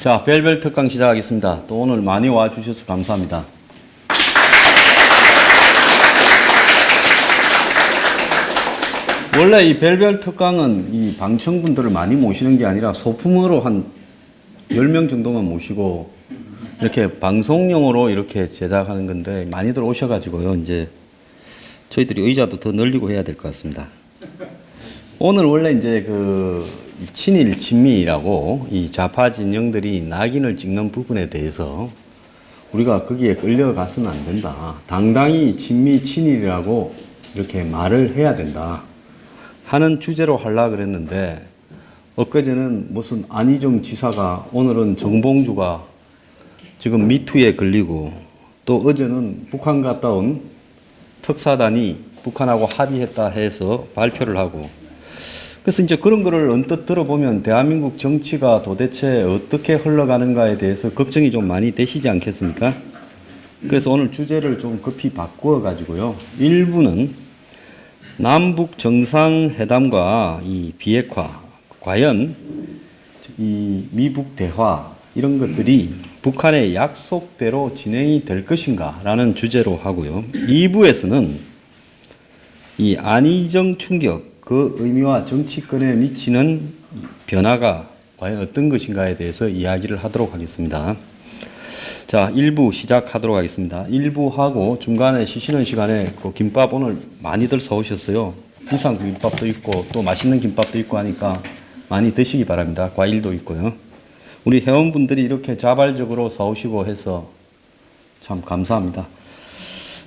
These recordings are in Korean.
자, 별별 특강 시작하겠습니다. 또 오늘 많이 와주셔서 감사합니다. 원래 이 별별 특강은 이 방청분들을 많이 모시는 게 아니라 소품으로 한 10명 정도만 모시고 이렇게 방송용으로 이렇게 제작하는 건데 많이들 오셔가지고요. 이제 저희들이 의자도 더 늘리고 해야 될 것 같습니다. 오늘 원래 이제 그 친일 친미라고 이 좌파 진영들이 낙인을 찍는 부분에 대해서 우리가 거기에 끌려가서는 안 된다. 당당히 친미 친일이라고 이렇게 말을 해야 된다 하는 주제로 하려고 그랬는데 엊그제는 무슨 안희정 지사가 오늘은 정봉주가 지금 미투에 걸리고 또 어제는 북한 갔다 온 특사단이 북한하고 합의했다 해서 발표를 하고 그래서 이제 그런 거를 언뜻 들어보면 대한민국 정치가 도대체 어떻게 흘러가는가에 대해서 걱정이 좀 많이 되시지 않겠습니까? 그래서 오늘 주제를 좀 급히 바꾸어 가지고요. 일부는 남북 정상회담과 이 비핵화, 과연 이 미북 대화 이런 것들이 북한의 약속대로 진행이 될 것인가라는 주제로 하고요. 2부에서는 이 안희정 충격 그 의미와 정치권에 미치는 변화가 과연 어떤 것인가에 대해서 이야기를 하도록 하겠습니다. 자, 1부 시작하도록 하겠습니다. 1부 하고 중간에 쉬시는 시간에 그 김밥 오늘 많이들 사오셨어요. 비싼 김밥도 있고 또 맛있는 김밥도 있고 하니까 많이 드시기 바랍니다. 과일도 있고요. 우리 회원분들이 이렇게 자발적으로 사오시고 해서 참 감사합니다.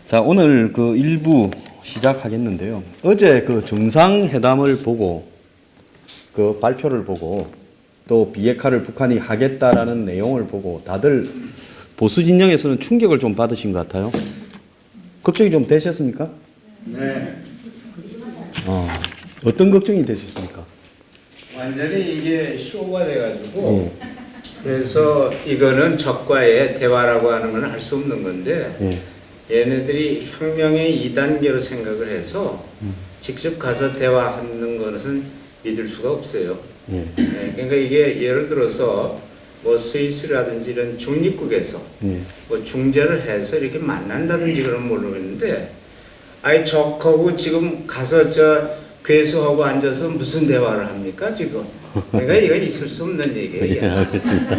자, 오늘 그 1부 시작하겠는데요. 어제 그 정상회담을 보고 그 발표를 보고 또 비핵화를 북한이 하겠다라는 내용을 보고 다들 보수 진영에서는 충격을 좀 받으신 것 같아요. 걱정이 좀 되셨습니까? 네. 어떤 걱정이 되셨습니까? 완전히 이게 쇼가 돼가지고 그래서 이거는 적과의 대화라고 하는 건 할 수 없는 건데 얘네들이 혁명의 2단계로 생각을 해서 직접 가서 대화하는 것은 믿을 수가 없어요. 네, 그러니까 이게 예를 들어서 뭐 스위스라든지 이런 중립국에서 뭐 중재를 해서 이렇게 만난다든지 그러면 모르겠는데 아예 적하고 지금 가서 저 괴수하고 앉아서 무슨 대화를 합니까 지금? 그러니까 이거 있을 수 없는 얘기예요. 예, 알겠습니다.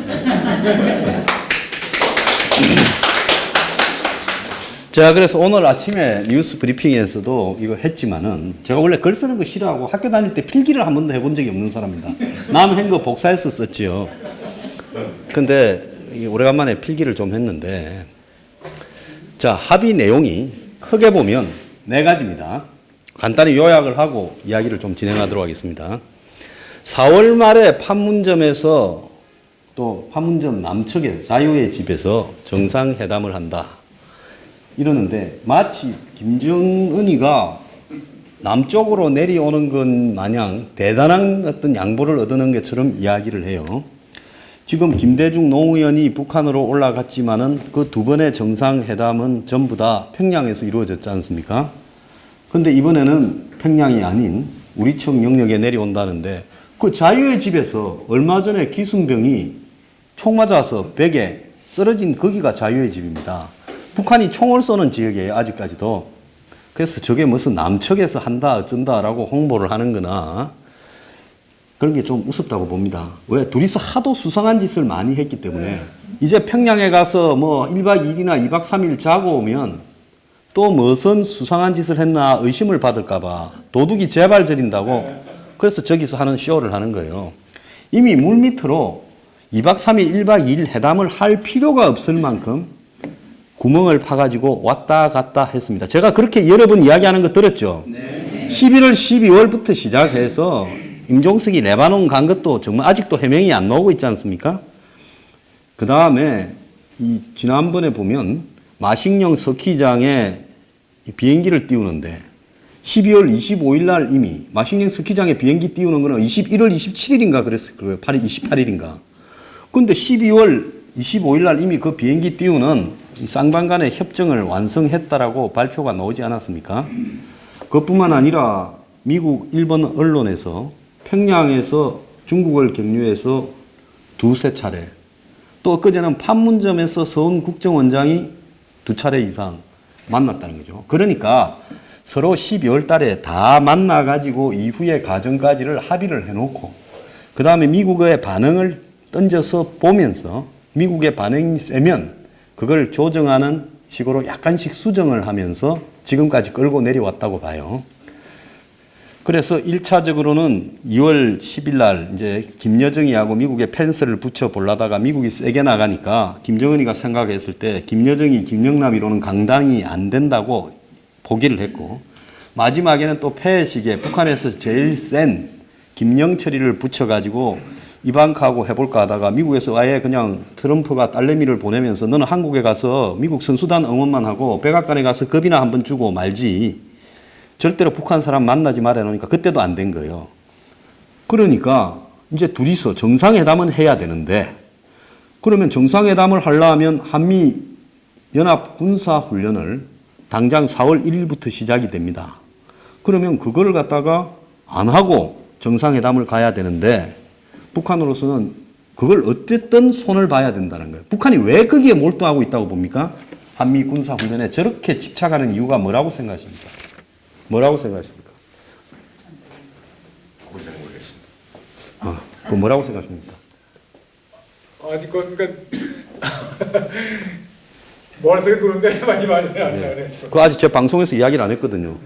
제가 그래서 오늘 아침에 뉴스 브리핑에서도 이거 했지만은 제가 원래 글 쓰는 거 싫어하고 학교 다닐 때 필기를 한 번도 해본 적이 없는 사람입니다. 남 한 거 복사해서 썼지요. 근데 오래간만에 필기를 좀 했는데 자, 합의 내용이 크게 보면 4가지입니다. 간단히 요약을 하고 이야기를 좀 진행하도록 하겠습니다. 4월 말에 판문점에서 또 판문점 남측에 자유의 집에서 정상회담을 한다. 이러는데 마치 김정은이가 남쪽으로 내려오는 건 마냥 대단한 어떤 양보를 얻는 것처럼 이야기를 해요. 지금 김대중 노무현이 북한으로 올라갔지만은 그 2번의 정상회담은 전부 다 평양에서 이루어졌지 않습니까? 근데 이번에는 평양이 아닌 우리 쪽 영역에 내려온다는데 그 자유의 집에서 얼마 전에 기순병이 총 맞아서 벽에 쓰러진 거기가 자유의 집입니다. 북한이 총을 쏘는 지역이에요, 아직까지도. 그래서 저게 무슨 남측에서 한다, 어쩐다라고 홍보를 하는 거나 그런 게 좀 우습다고 봅니다. 왜? 둘이서 하도 수상한 짓을 많이 했기 때문에 이제 평양에 가서 뭐 1박 2일이나 2박 3일 자고 오면 또 무슨 수상한 짓을 했나 의심을 받을까봐 도둑이 재발 저린다고 그래서 저기서 하는 쇼를 하는 거예요. 이미 물밑으로 2박 3일, 1박 2일 회담을 할 필요가 없을 만큼 구멍을 파가지고 왔다 갔다 했습니다. 제가 그렇게 여러 번 이야기하는 거 들었죠? 네. 11월, 12월부터 시작해서 임종석이 레바논 간 것도 정말 아직도 해명이 안 나오고 있지 않습니까? 그 다음에 이 지난번에 보면 마식령 스키장에 비행기를 띄우는데 12월 25일 날 이미 마식령 스키장에 비행기 띄우는 거는 21월 27일인가 그랬을 거예요. 28일인가. 근데 12월 25일 날 이미 그 비행기 띄우는 쌍방 간의 협정을 완성했다라고 발표가 나오지 않았습니까? 그것뿐만 아니라 미국, 일본 언론에서 평양에서 중국을 경유해서 두세 차례 또 엊그제는 판문점에서 서훈 국정원장이 2차례 이상 만났다는 거죠. 그러니까 서로 12월 달에 다 만나가지고 이후의 과정까지를 합의를 해놓고 그 다음에 미국의 반응을 던져서 보면서 미국의 반응이 세면 그걸 조정하는 식으로 약간씩 수정을 하면서 지금까지 끌고 내려왔다고 봐요. 그래서 1차적으로는 2월 10일 날 이제 김여정이하고 미국의 펜스를 붙여 보려다가 미국이 세게 나가니까 김정은이가 생각했을 때 김여정이 김영남이로는 강당이 안 된다고 포기를 했고 마지막에는 또 폐회식에 북한에서 제일 센 김영철이를 붙여가지고 이방카하고 해볼까 하다가 미국에서 아예 그냥 트럼프가 딸내미를 보내면서 너는 한국에 가서 미국 선수단 응원만 하고 백악관에 가서 겁이나 한번 주고 말지 절대로 북한 사람 만나지 말아 놓으니까 그때도 안 된 거예요. 그러니까 이제 둘이서 정상회담은 해야 되는데 그러면 정상회담을 하려면 한미 연합 군사훈련을 당장 4월 1일부터 시작이 됩니다. 그러면 그걸 갖다가 안 하고 정상회담을 가야 되는데 북한으로서는 그걸 어쨌든 손을 봐야 된다는 거예요. 북한이 왜 거기에 몰두하고 있다고 봅니까? 한미 군사훈련에 저렇게 집착하는 이유가 뭐라고 생각하십니까? 뭐라고 생각하십니까? 그거 잘 모르겠습니다. 그 뭐라고 생각하십니까? 아니 그러니까 머릿속에 도는데 많이 안 해. 그 아직 제 방송에서 이야기를 안 했거든요.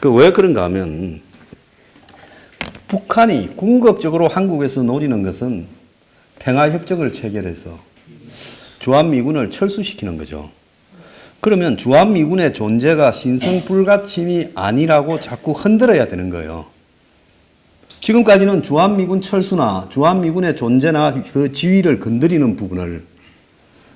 그 왜 그런가 하면 북한이 궁극적으로 한국에서 노리는 것은 평화협정을 체결해서 주한미군을 철수시키는 거죠. 그러면 주한미군의 존재가 신성불가침이 아니라고 자꾸 흔들어야 되는 거예요. 지금까지는 주한미군 철수나 주한미군의 존재나 그 지위를 건드리는 부분을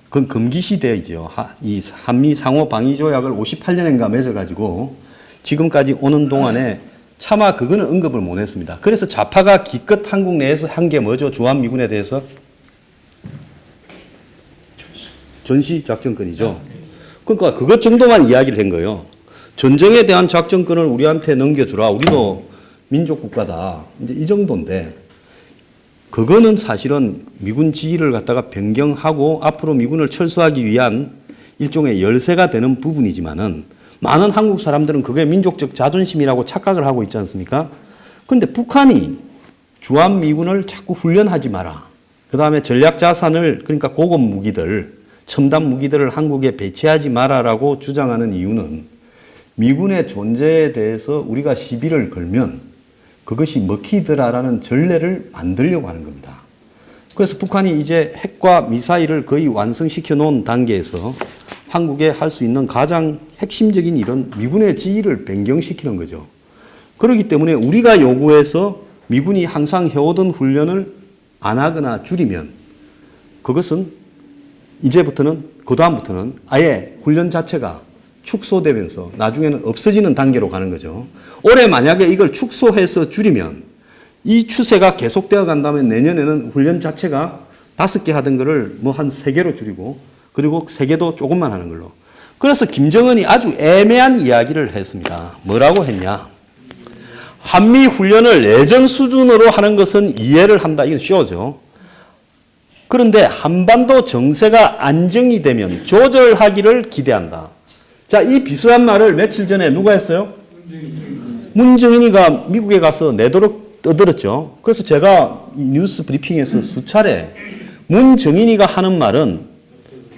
그건 금기시대이죠. 이 한미 상호 방위 조약을 58년인가 맺어가지고 지금까지 오는 동안에 차마 그거는 언급을 못 했습니다. 그래서 좌파가 기껏 한국 내에서 한 게 뭐죠? 주한미군에 대해서 전시작전권이죠. 그러니까 그것 정도만 이야기를 한 거예요. 전쟁에 대한 작전권을 우리한테 넘겨주라. 우리도 민족국가다. 이제 이 정도인데 그거는 사실은 미군 지위를 갖다가 변경하고 앞으로 미군을 철수하기 위한 일종의 열쇠가 되는 부분이지만은 많은 한국 사람들은 그게 민족적 자존심이라고 착각을 하고 있지 않습니까? 그런데 북한이 주한미군을 자꾸 훈련하지 마라. 그 다음에 전략자산을 그러니까 고급 무기들, 첨단 무기들을 한국에 배치하지 마라라고 주장하는 이유는 미군의 존재에 대해서 우리가 시비를 걸면 그것이 먹히더라라는 전례를 만들려고 하는 겁니다. 그래서 북한이 이제 핵과 미사일을 거의 완성시켜 놓은 단계에서 한국에 할 수 있는 가장 핵심적인 일은 미군의 지위를 변경시키는 거죠. 그렇기 때문에 우리가 요구해서 미군이 항상 해오던 훈련을 안 하거나 줄이면 그것은 이제부터는 그다음부터는 아예 훈련 자체가 축소되면서 나중에는 없어지는 단계로 가는 거죠. 올해 만약에 이걸 축소해서 줄이면 이 추세가 계속되어 간다면 내년에는 훈련 자체가 5개 하던 거를 뭐 한 3개로 줄이고 그리고 3개도 조금만 하는 걸로. 그래서 김정은이 아주 애매한 이야기를 했습니다. 뭐라고 했냐. 한미 훈련을 예전 수준으로 하는 것은 이해를 한다. 이건 쉬워죠. 그런데 한반도 정세가 안정이 되면 조절하기를 기대한다. 자, 이 비슷한 말을 며칠 전에 누가 했어요? 문정인이가 미국에 가서 내도록 떠들었죠. 그래서 제가 이 뉴스 브리핑에서 수차례 문정인이가 하는 말은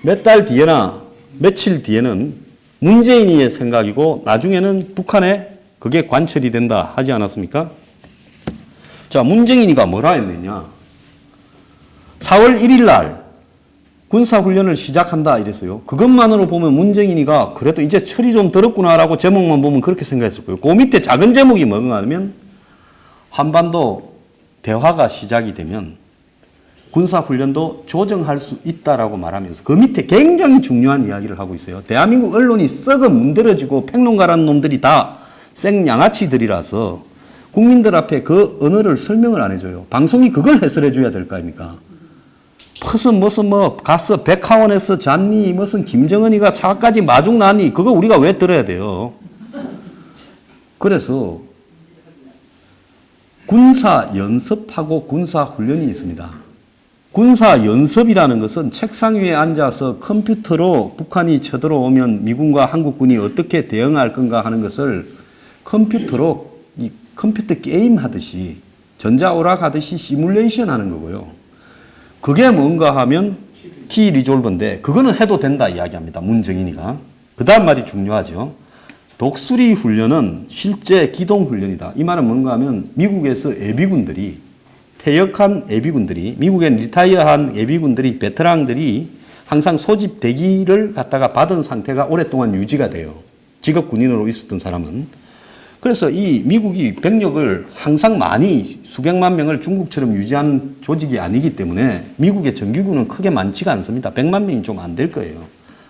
몇 달 뒤에나 며칠 뒤에는 문재인이의 생각이고 나중에는 북한에 그게 관철이 된다 하지 않았습니까? 자, 문정인이가 뭐라 했느냐. 4월 1일 날 군사훈련을 시작한다 이랬어요. 그것만으로 보면 문정인이가 그래도 이제 철이 좀 들었구나라고 제목만 보면 그렇게 생각했을 거예요. 그 밑에 작은 제목이 뭔가 하면 한반도 대화가 시작이 되면 군사훈련도 조정할 수 있다라고 말하면서 그 밑에 굉장히 중요한 이야기를 하고 있어요. 대한민국 언론이 썩어 문드러지고 평론가라는 놈들이 다 생양아치들이라서 국민들 앞에 그 언어를 설명을 안 해줘요. 방송이 그걸 해설해 줘야 될 거 아닙니까? 무슨 뭐 가서 백화원에서 잤니 무슨 김정은이가 차까지 마중 나니 그거 우리가 왜 들어야 돼요? 그래서 군사 연습하고 군사 훈련이 있습니다. 군사 연습이라는 것은 책상 위에 앉아서 컴퓨터로 북한이 쳐들어오면 미군과 한국군이 어떻게 대응할 건가 하는 것을 컴퓨터로 이 컴퓨터 게임 하듯이 전자오락 하듯이 시뮬레이션 하는 거고요. 그게 뭔가 하면 키 리졸버인데 그거는 해도 된다 이야기합니다. 문정인이가. 그 다음 말이 중요하죠. 독수리 훈련은 실제 기동 훈련이다. 이 말은 뭔가 하면 미국에서 예비군들이 퇴역한 예비군들이 미국의 리타이어한 예비군들이 베테랑들이 항상 소집 대기를 갖다가 받은 상태가 오랫동안 유지가 돼요. 직업 군인으로 있었던 사람은. 그래서 이 미국이 병력을 항상 많이 수백만 명을 중국처럼 유지한 조직이 아니기 때문에 미국의 정규군은 크게 많지가 않습니다. 100만 명이 좀 안 될 거예요.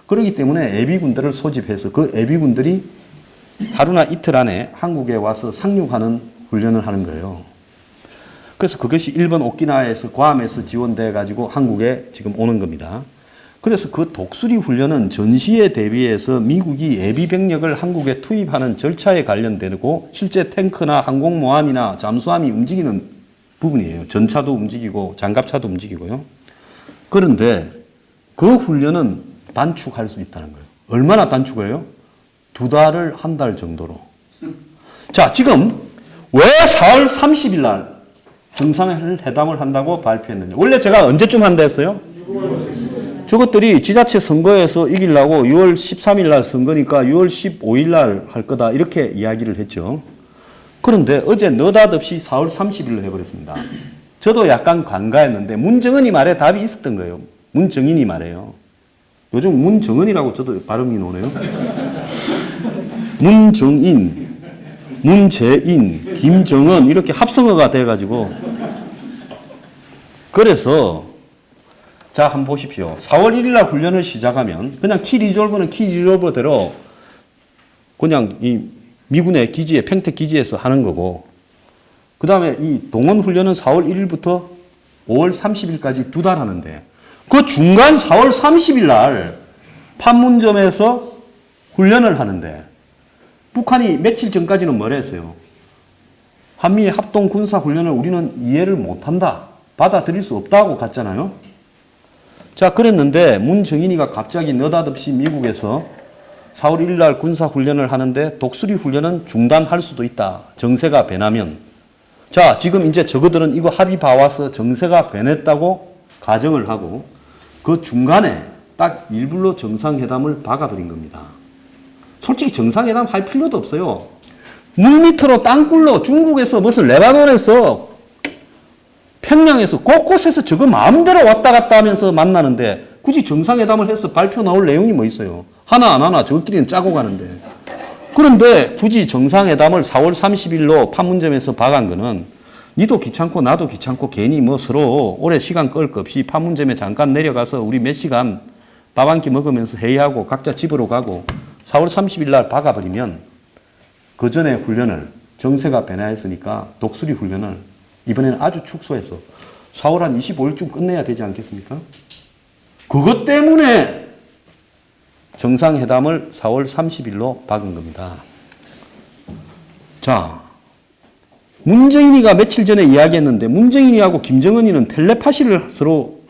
그렇기 때문에 예비군들을 소집해서 그 예비군들이 하루나 이틀 안에 한국에 와서 상륙하는 훈련을 하는 거예요. 그래서 그것이 일본 오키나와에서 괌에서 지원돼 가지고 한국에 지금 오는 겁니다. 그래서 그 독수리 훈련은 전시에 대비해서 미국이 예비 병력을 한국에 투입하는 절차에 관련되고 실제 탱크나 항공모함이나 잠수함이 움직이는 부분이에요. 전차도 움직이고 장갑차도 움직이고요. 그런데 그 훈련은 단축할 수 있다는 거예요. 얼마나 단축해요? 2달을 1달 정도로. 자, 지금 왜 4월 30일 날 정상회담을 한다고 발표했느냐. 원래 제가 언제쯤 한다 했어요? 저것들이 지자체 선거에서 이기려고 6월 13일 날 선거니까 6월 15일 날 할 거다 이렇게 이야기를 했죠. 그런데 어제 느닷없이 4월 30일로 해버렸습니다. 저도 약간 간과했는데 문정은이 말에 답이 있었던 거예요. 문정인이 말해요. 요즘 문정은이라고 저도 발음이 나오네요. 문정인, 문재인, 김정은 이렇게 합성어가 돼가지고 그래서 자 한번 보십시오. 4월 1일 날 훈련을 시작하면 그냥 키 리졸버는 키 리졸버대로 그냥 이 미군의 기지에 평택 기지에서 하는 거고 그 다음에 이 동원 훈련은 4월 1일부터 5월 30일까지 2달 하는데 그 중간 4월 30일 날 판문점에서 훈련을 하는데 북한이 며칠 전까지는 뭐라 했어요? 한미의 합동 군사 훈련을 우리는 이해를 못한다. 받아들일 수 없다고 갔잖아요. 자, 그랬는데 문정인이가 갑자기 느닷없이 미국에서 4월 1일 날 군사 훈련을 하는데 독수리 훈련은 중단할 수도 있다. 정세가 변하면. 자, 지금 이제 저거들은 이거 합의 봐와서 정세가 변했다고 가정을 하고 그 중간에 딱 일부러 정상회담을 박아버린 겁니다. 솔직히 정상회담 할 필요도 없어요. 물밑으로 땅굴로 중국에서 무슨 레바논에서 평양에서 곳곳에서 저거 마음대로 왔다 갔다 하면서 만나는데 굳이 정상회담을 해서 발표 나올 내용이 뭐 있어요. 하나 안 하나 저끼리는 짜고 가는데. 그런데 굳이 정상회담을 4월 30일로 판문점에서 박은 거는 니도 귀찮고 나도 귀찮고 괜히 뭐 서로 오래 시간 끌 것 없이 판문점에 잠깐 내려가서 우리 몇 시간 밥 한 끼 먹으면서 회의하고 각자 집으로 가고 4월 30일 날 박아버리면 그 전에 훈련을 정세가 변화했으니까 독수리 훈련을 이번에는 아주 축소해서 4월 한 25일쯤 끝내야 되지 않겠습니까? 그것 때문에 정상회담을 4월 30일로 박은 겁니다. 자, 문정인이가 며칠 전에 이야기했는데 문정인이하고 김정은이는 텔레파시를 서로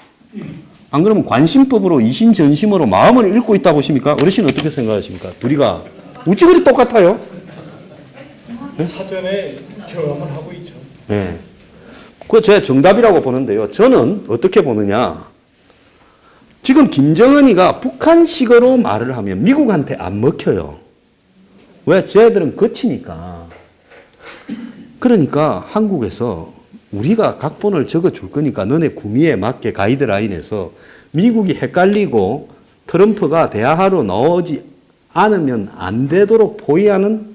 안 그러면 관심법으로 이신전심으로 마음을 읽고 있다고 보십니까? 어르신 어떻게 생각하십니까? 둘이가 우찌 그리 똑같아요? 사전에 경험을 하고 있죠. 네. 그거 제 정답이라고 보는데요. 저는 어떻게 보느냐. 지금 김정은이가 북한식으로 말을 하면 미국한테 안 먹혀요. 왜? 쟤들은 거치니까. 그러니까 한국에서 우리가 각본을 적어줄 거니까 너네 구미에 맞게 가이드라인에서 미국이 헷갈리고 트럼프가 대화하러 나오지 않으면 안 되도록 포위하는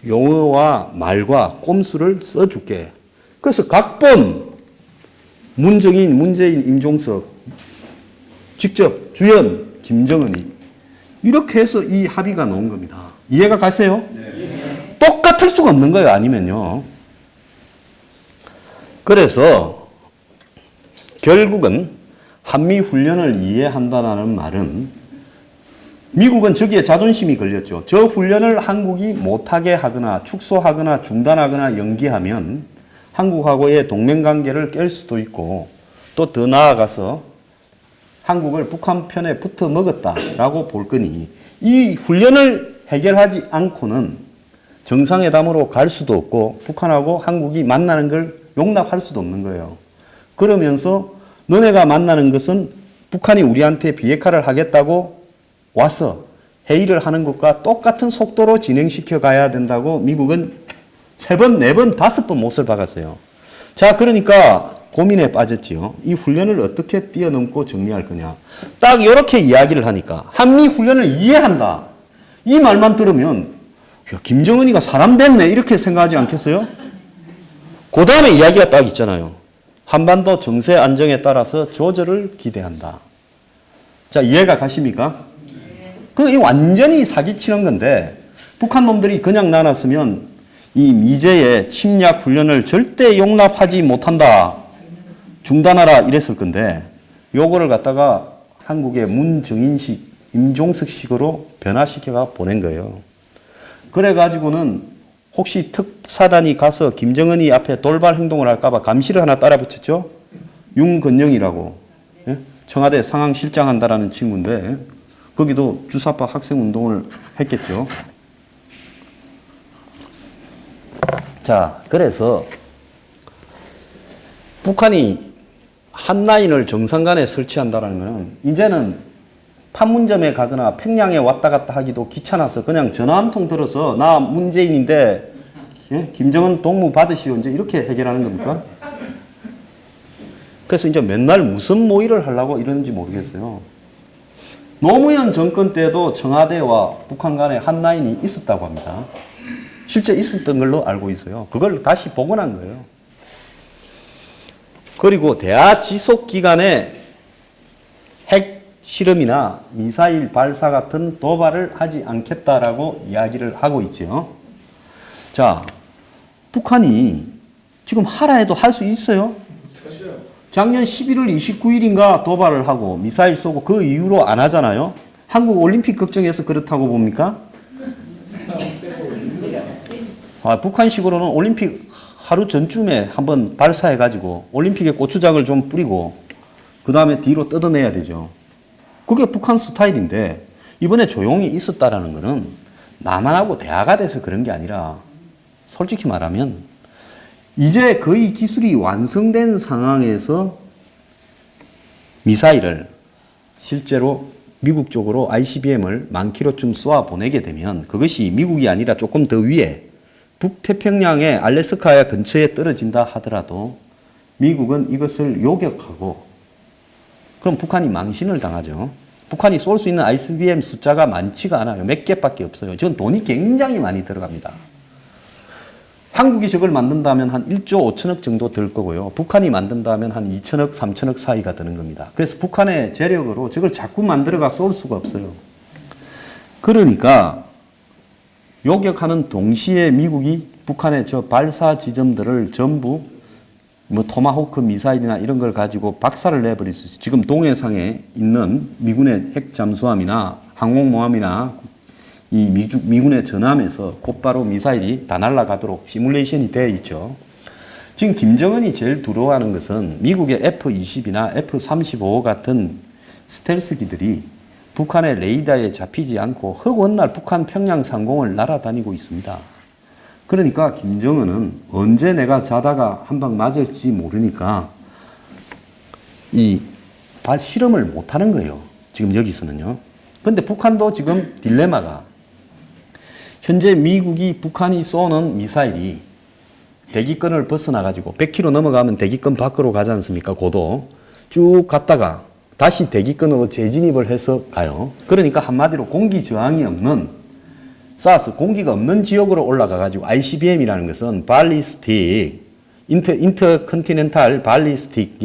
용어와 말과 꼼수를 써줄게. 그래서 각본 문정인, 문재인, 임종석 직접 주연 김정은이 이렇게 해서 이 합의가 나온 겁니다. 이해가 가세요? 네. 똑같을 수가 없는 거예요. 아니면요. 그래서 결국은 한미훈련을 이해한다는 말은 미국은 저기에 자존심이 걸렸죠. 저 훈련을 한국이 못하게 하거나 축소하거나 중단하거나 연기하면 한국하고의 동맹관계를 깰 수도 있고 또 더 나아가서 한국을 북한 편에 붙어 먹었다라고 볼 거니 이 훈련을 해결하지 않고는 정상회담으로 갈 수도 없고 북한하고 한국이 만나는 걸 용납할 수도 없는 거예요. 그러면서 너네가 만나는 것은 북한이 우리한테 비핵화를 하겠다고 와서 회의를 하는 것과 똑같은 속도로 진행시켜 가야 된다고 미국은 3번, 4번, 5번 못을 박았어요. 자, 그러니까 고민에 빠졌지요. 이 훈련을 어떻게 뛰어넘고 정리할 거냐. 딱 이렇게 이야기를 하니까 한미 훈련을 이해한다. 이 말만 들으면 야, 김정은이가 사람 됐네 이렇게 생각하지 않겠어요? 그 다음에 이야기가 딱 있잖아요. 한반도 정세 안정에 따라서 조절을 기대한다. 자, 이해가 가십니까? 이 완전히 사기치는 건데 북한 놈들이 그냥 나눴으면 이 미제의 침략 훈련을 절대 용납하지 못한다. 중단하라 이랬을 건데 요거를 갖다가 한국의 문정인식, 임종석식으로 변화시켜가 보낸 거예요. 그래가지고는 혹시 특사단이 가서 김정은이 앞에 돌발 행동을 할까봐 감시를 하나 따라 붙였죠? 윤건영이라고. 예? 청와대 상황실장 한다라는 친구인데 거기도 주사파 학생 운동을 했겠죠. 자, 그래서 북한이 한라인을 정상간에 설치한다는 것은 이제는 판문점에 가거나 평양에 왔다 갔다 하기도 귀찮아서 그냥 전화 한 통 들어서 나 문재인인데 예? 김정은 동무 받으시오 이제 이렇게 해결하는 겁니까? 그래서 이제 맨날 무슨 모의를 하려고 이러는지 모르겠어요. 노무현 정권 때도 청와대와 북한 간에 한라인이 있었다고 합니다. 실제 있었던 걸로 알고 있어요. 그걸 다시 복원한 거예요. 그리고 대화 지속 기간에 핵 실험이나 미사일 발사 같은 도발을 하지 않겠다라고 이야기를 하고 있죠. 자, 북한이 지금 하라 해도 할 수 있어요? 작년 11월 29일인가 도발을 하고 미사일 쏘고 그 이후로 안 하잖아요. 한국 올림픽 걱정해서 그렇다고 봅니까? 북한식으로는 올림픽 하루 전쯤에 한번 발사해가지고 올림픽에 고추장을 좀 뿌리고 그 다음에 뒤로 뜯어내야 되죠. 그게 북한 스타일인데 이번에 조용히 있었다라는 거는 남한하고 대화가 돼서 그런 게 아니라 솔직히 말하면 이제 거의 기술이 완성된 상황에서 미사일을 실제로 미국 쪽으로 ICBM을 10,000km쯤 쏘아 보내게 되면 그것이 미국이 아니라 조금 더 위에 북태평양의 알래스카 근처에 떨어진다 하더라도 미국은 이것을 요격하고 그럼 북한이 망신을 당하죠. 북한이 쏠 수 있는 ICBM 숫자가 많지가 않아요. 몇 개밖에 없어요. 저건 돈이 굉장히 많이 들어갑니다. 한국이 저걸 만든다면 한 1조 5천억 정도 들 거고요. 북한이 만든다면 한 2천억, 3천억 사이가 드는 겁니다. 그래서 북한의 재력으로 저걸 자꾸 만들어가 쏠 수가 없어요. 그러니까 요격하는 동시에 미국이 북한의 저 발사 지점들을 전부 뭐 토마호크 미사일이나 이런 걸 가지고 박살을 내버릴 수 있어요. 지금 동해상에 있는 미군의 핵 잠수함이나 항공모함이나 이 미군의 전함에서 곧바로 미사일이 다 날아가도록 시뮬레이션이 되어 있죠. 지금 김정은이 제일 두려워하는 것은 미국의 F-20이나 F-35 같은 스텔스기들이 북한의 레이더에 잡히지 않고 헐원날 북한 평양 상공을 날아다니고 있습니다. 그러니까 김정은은 언제 내가 자다가 한 방 맞을지 모르니까 이 실험을 못하는 거예요. 지금 여기서는요. 근데 북한도 지금 딜레마가 현재 미국이 북한이 쏘는 미사일이 대기권을 벗어나가지고 100km 넘어가면 대기권 밖으로 가지 않습니까? 고도 쭉 갔다가 다시 대기권으로 재진입을 해서 가요. 그러니까 한마디로 공기 저항이 없는 사스 공기가 없는 지역으로 올라가가지고 ICBM이라는 것은 발리스틱 인터컨티넨탈 발리스틱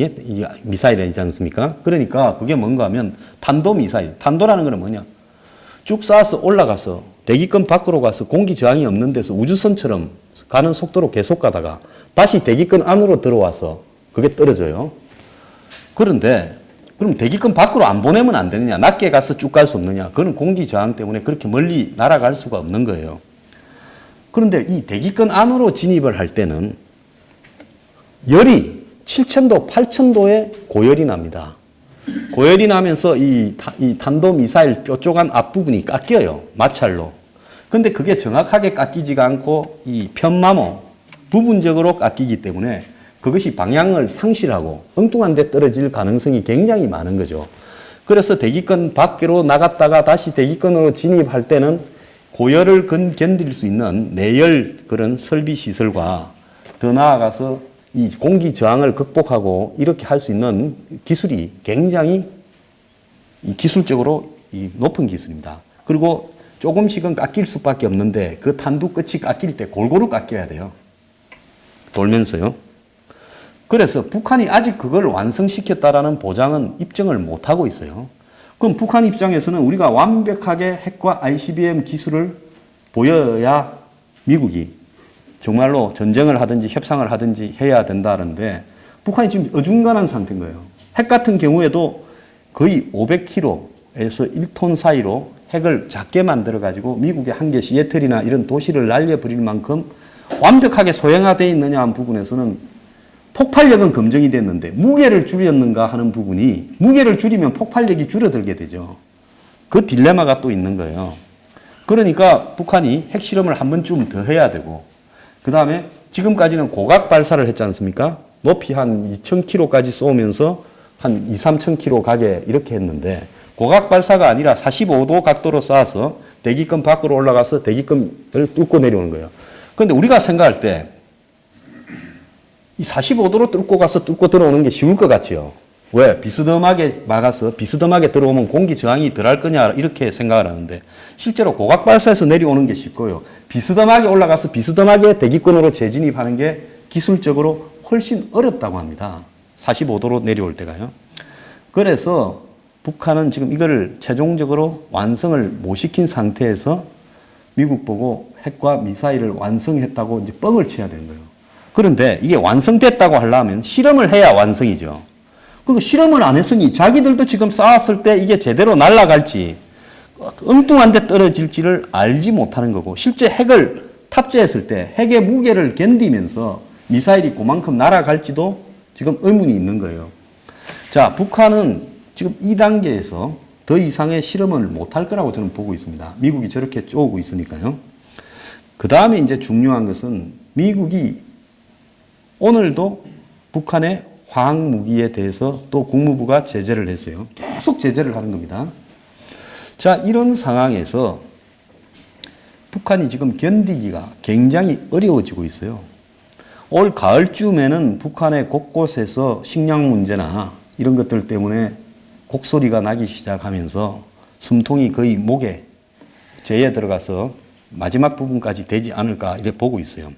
미사일이지 않습니까? 그러니까 그게 뭔가 하면 탄도미사일. 탄도라는 것은 뭐냐? 쭉 쌓아서 올라가서 대기권 밖으로 가서 공기 저항이 없는 데서 우주선처럼 가는 속도로 계속 가다가 다시 대기권 안으로 들어와서 그게 떨어져요. 그런데 그럼 대기권 밖으로 안 보내면 안 되느냐? 낮게 가서 쭉 갈 수 없느냐? 그건 공기 저항 때문에 그렇게 멀리 날아갈 수가 없는 거예요. 그런데 이 대기권 안으로 진입을 할 때는 열이 7,000도, 8,000도의 고열이 납니다. 고열이 나면서 이 탄도미사일 뾰족한 앞부분이 깎여요. 마찰로. 근데 그게 정확하게 깎이지가 않고 이 편마모 부분적으로 깎이기 때문에 그것이 방향을 상실하고 엉뚱한 데 떨어질 가능성이 굉장히 많은 거죠. 그래서 대기권 밖으로 나갔다가 다시 대기권으로 진입할 때는 고열을 견딜 수 있는 내열 그런 설비 시설과 더 나아가서 이 공기 저항을 극복하고 이렇게 할 수 있는 기술이 굉장히 기술적으로 높은 기술입니다. 그리고 조금씩은 깎일 수밖에 없는데 그 탄두 끝이 깎일 때 골고루 깎여야 돼요. 돌면서요. 그래서 북한이 아직 그걸 완성시켰다라는 보장은 입증을 못하고 있어요. 그럼 북한 입장에서는 우리가 완벽하게 핵과 ICBM 기술을 보여야 미국이 정말로 전쟁을 하든지 협상을 하든지 해야 된다는데 북한이 지금 어중간한 상태인 거예요. 핵 같은 경우에도 거의 500km에서 1톤 사이로 핵을 작게 만들어가지고 미국의 한 개 시애틀이나 이런 도시를 날려버릴 만큼 완벽하게 소형화되어 있느냐 하는 부분에서는 폭발력은 검증이 됐는데 무게를 줄였는가 하는 부분이 무게를 줄이면 폭발력이 줄어들게 되죠. 그 딜레마가 또 있는 거예요. 그러니까 북한이 핵실험을 한 번쯤 더 해야 되고 그 다음에 지금까지는 고각 발사를 했지 않습니까? 높이 한 2,000km까지 쏘면서 한 2, 3,000km 가게 이렇게 했는데 고각 발사가 아니라 45도 각도로 쏴서 대기권 밖으로 올라가서 대기권을 뚫고 내려오는 거예요. 그런데 우리가 생각할 때 이 45도로 뚫고 가서 뚫고 들어오는 게 쉬울 것 같지요. 왜? 비스듬하게 막아서 비스듬하게 들어오면 공기 저항이 덜할 거냐 이렇게 생각을 하는데 실제로 고각 발사에서 내려오는 게 쉽고요. 비스듬하게 올라가서 비스듬하게 대기권으로 재진입하는 게 기술적으로 훨씬 어렵다고 합니다. 45도로 내려올 때가요. 그래서 북한은 지금 이거를 최종적으로 완성을 못 시킨 상태에서 미국 보고 핵과 미사일을 완성했다고 이제 뻥을 쳐야 되는 거예요. 그런데 이게 완성됐다고 하려면 실험을 해야 완성이죠. 그리고 실험을 안 했으니 자기들도 지금 쌓았을 때 이게 제대로 날아갈지 엉뚱한 데 떨어질지를 알지 못하는 거고 실제 핵을 탑재했을 때 핵의 무게를 견디면서 미사일이 그만큼 날아갈지도 지금 의문이 있는 거예요. 자, 북한은 지금 2단계에서 더 이상의 실험을 못할 거라고 저는 보고 있습니다. 미국이 저렇게 쪼고 있으니까요. 그 다음에 이제 중요한 것은 미국이 오늘도 북한의 화학무기에 대해서 또 국무부가 제재를 했어요. 계속 제재를 하는 겁니다. 자, 이런 상황에서 북한이 지금 견디기가 굉장히 어려워지고 있어요. 올 가을쯤에는 북한의 곳곳에서 식량 문제나 이런 것들 때문에 곡소리가 나기 시작하면서 숨통이 거의 목에 재에 들어가서 마지막 부분까지 되지 않을까 이렇게 보고 있어요.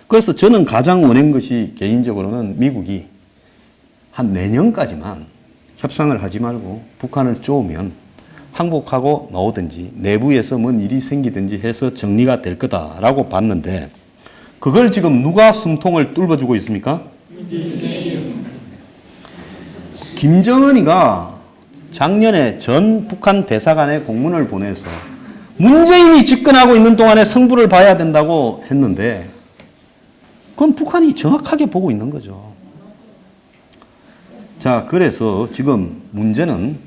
그래서 저는 가장 원하는 것이 개인적으로는 미국이 한 내년까지만 협상을 하지 말고 북한을 쪼으면 항복하고 나오든지 내부에서 뭔 일이 생기든지 해서 정리가 될 거다라고 봤는데 그걸 지금 누가 숨통을 뚫어주고 있습니까? 김정은이가 작년에 전 북한 대사관에 공문을 보내서 문재인이 집권하고 있는 동안에 성부를 봐야 된다고 했는데 그건 북한이 정확하게 보고 있는 거죠. 자, 그래서 지금 문제는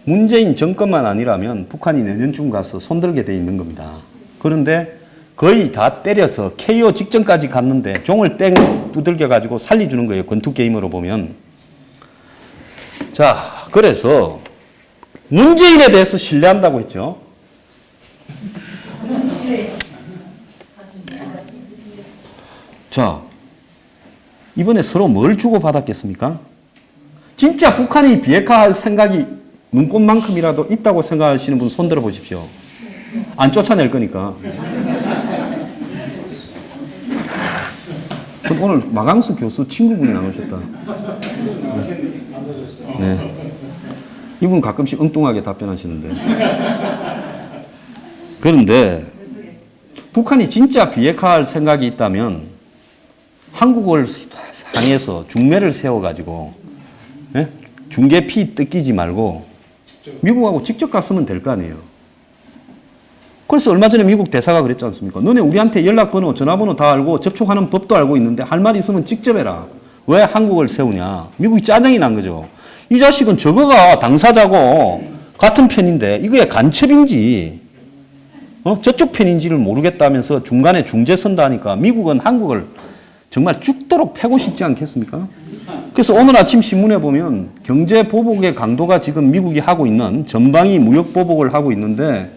문재인 정권만 아니라면 북한이 내년쯤 가서 손들게 돼 있는 겁니다. 그런데 거의 다 때려서 KO 직전까지 갔는데 종을 땡 두들겨 가지고 살려주는 거예요. 권투 게임으로 보면. 자, 그래서 문재인에 대해서 신뢰한다고 했죠. 자, 이번에 서로 뭘 주고받았겠습니까? 진짜 북한이 비핵화할 생각이 눈꽃만큼이라도 있다고 생각하시는 분 손들어 보십시오. 안 쫓아낼 거니까. 오늘 마강수 교수 친구분이 나오셨다. 네. 이분 가끔씩 엉뚱하게 답변하시는데. 그런데 북한이 진짜 비핵화할 생각이 있다면 한국을 향해서 중매를 세워가지고 중계 피 뜯기지 말고 미국하고 직접 갔으면 될 거 아니에요. 그래서 얼마 전에 미국 대사가 그랬지 않습니까? 너네 우리한테 연락번호, 전화번호 다 알고 접촉하는 법도 알고 있는데 할 말 있으면 직접 해라. 왜 한국을 세우냐? 미국이 짜증이 난 거죠. 이 자식은 저거가 당사자고 같은 편인데 이게 간첩인지 저쪽 편인지를 모르겠다면서 중간에 중재 선다 하니까 미국은 한국을 정말 죽도록 패고 싶지 않겠습니까? 그래서 오늘 아침 신문에 보면 경제 보복의 강도가 지금 미국이 하고 있는 전방위 무역 보복을 하고 있는데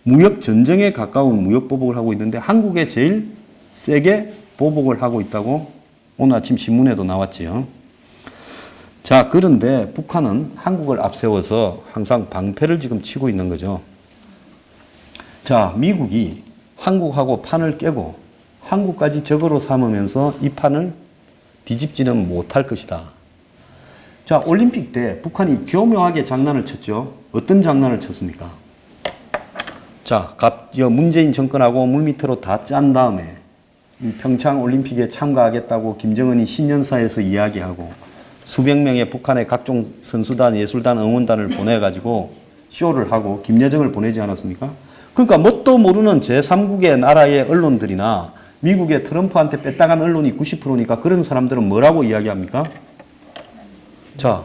무역 전쟁에 가까운 무역 보복을 하고 있는데 한국에 제일 세게 보복을 하고 있다고 오늘 아침 신문에도 나왔지요. 자, 그런데 북한은 한국을 앞세워서 항상 방패를 지금 치고 있는 거죠. 자, 미국이 한국하고 판을 깨고 한국까지 적으로 삼으면서 이 판을 뒤집지는 못할 것이다. 자, 올림픽 때 북한이 교묘하게 장난을 쳤죠. 어떤 장난을 쳤습니까? 자, 문재인 정권하고 물밑으로 다 짠 다음에 이 평창 올림픽에 참가하겠다고 김정은이 신년사에서 이야기하고 수백 명의 북한의 각종 선수단, 예술단, 응원단을 보내가지고 쇼를 하고 김여정을 보내지 않았습니까? 그러니까 뭣도 모르는 제3국의 나라의 언론들이나 미국의 트럼프한테 뺏다간 언론이 90%니까 그런 사람들은 뭐라고 이야기합니까? 자,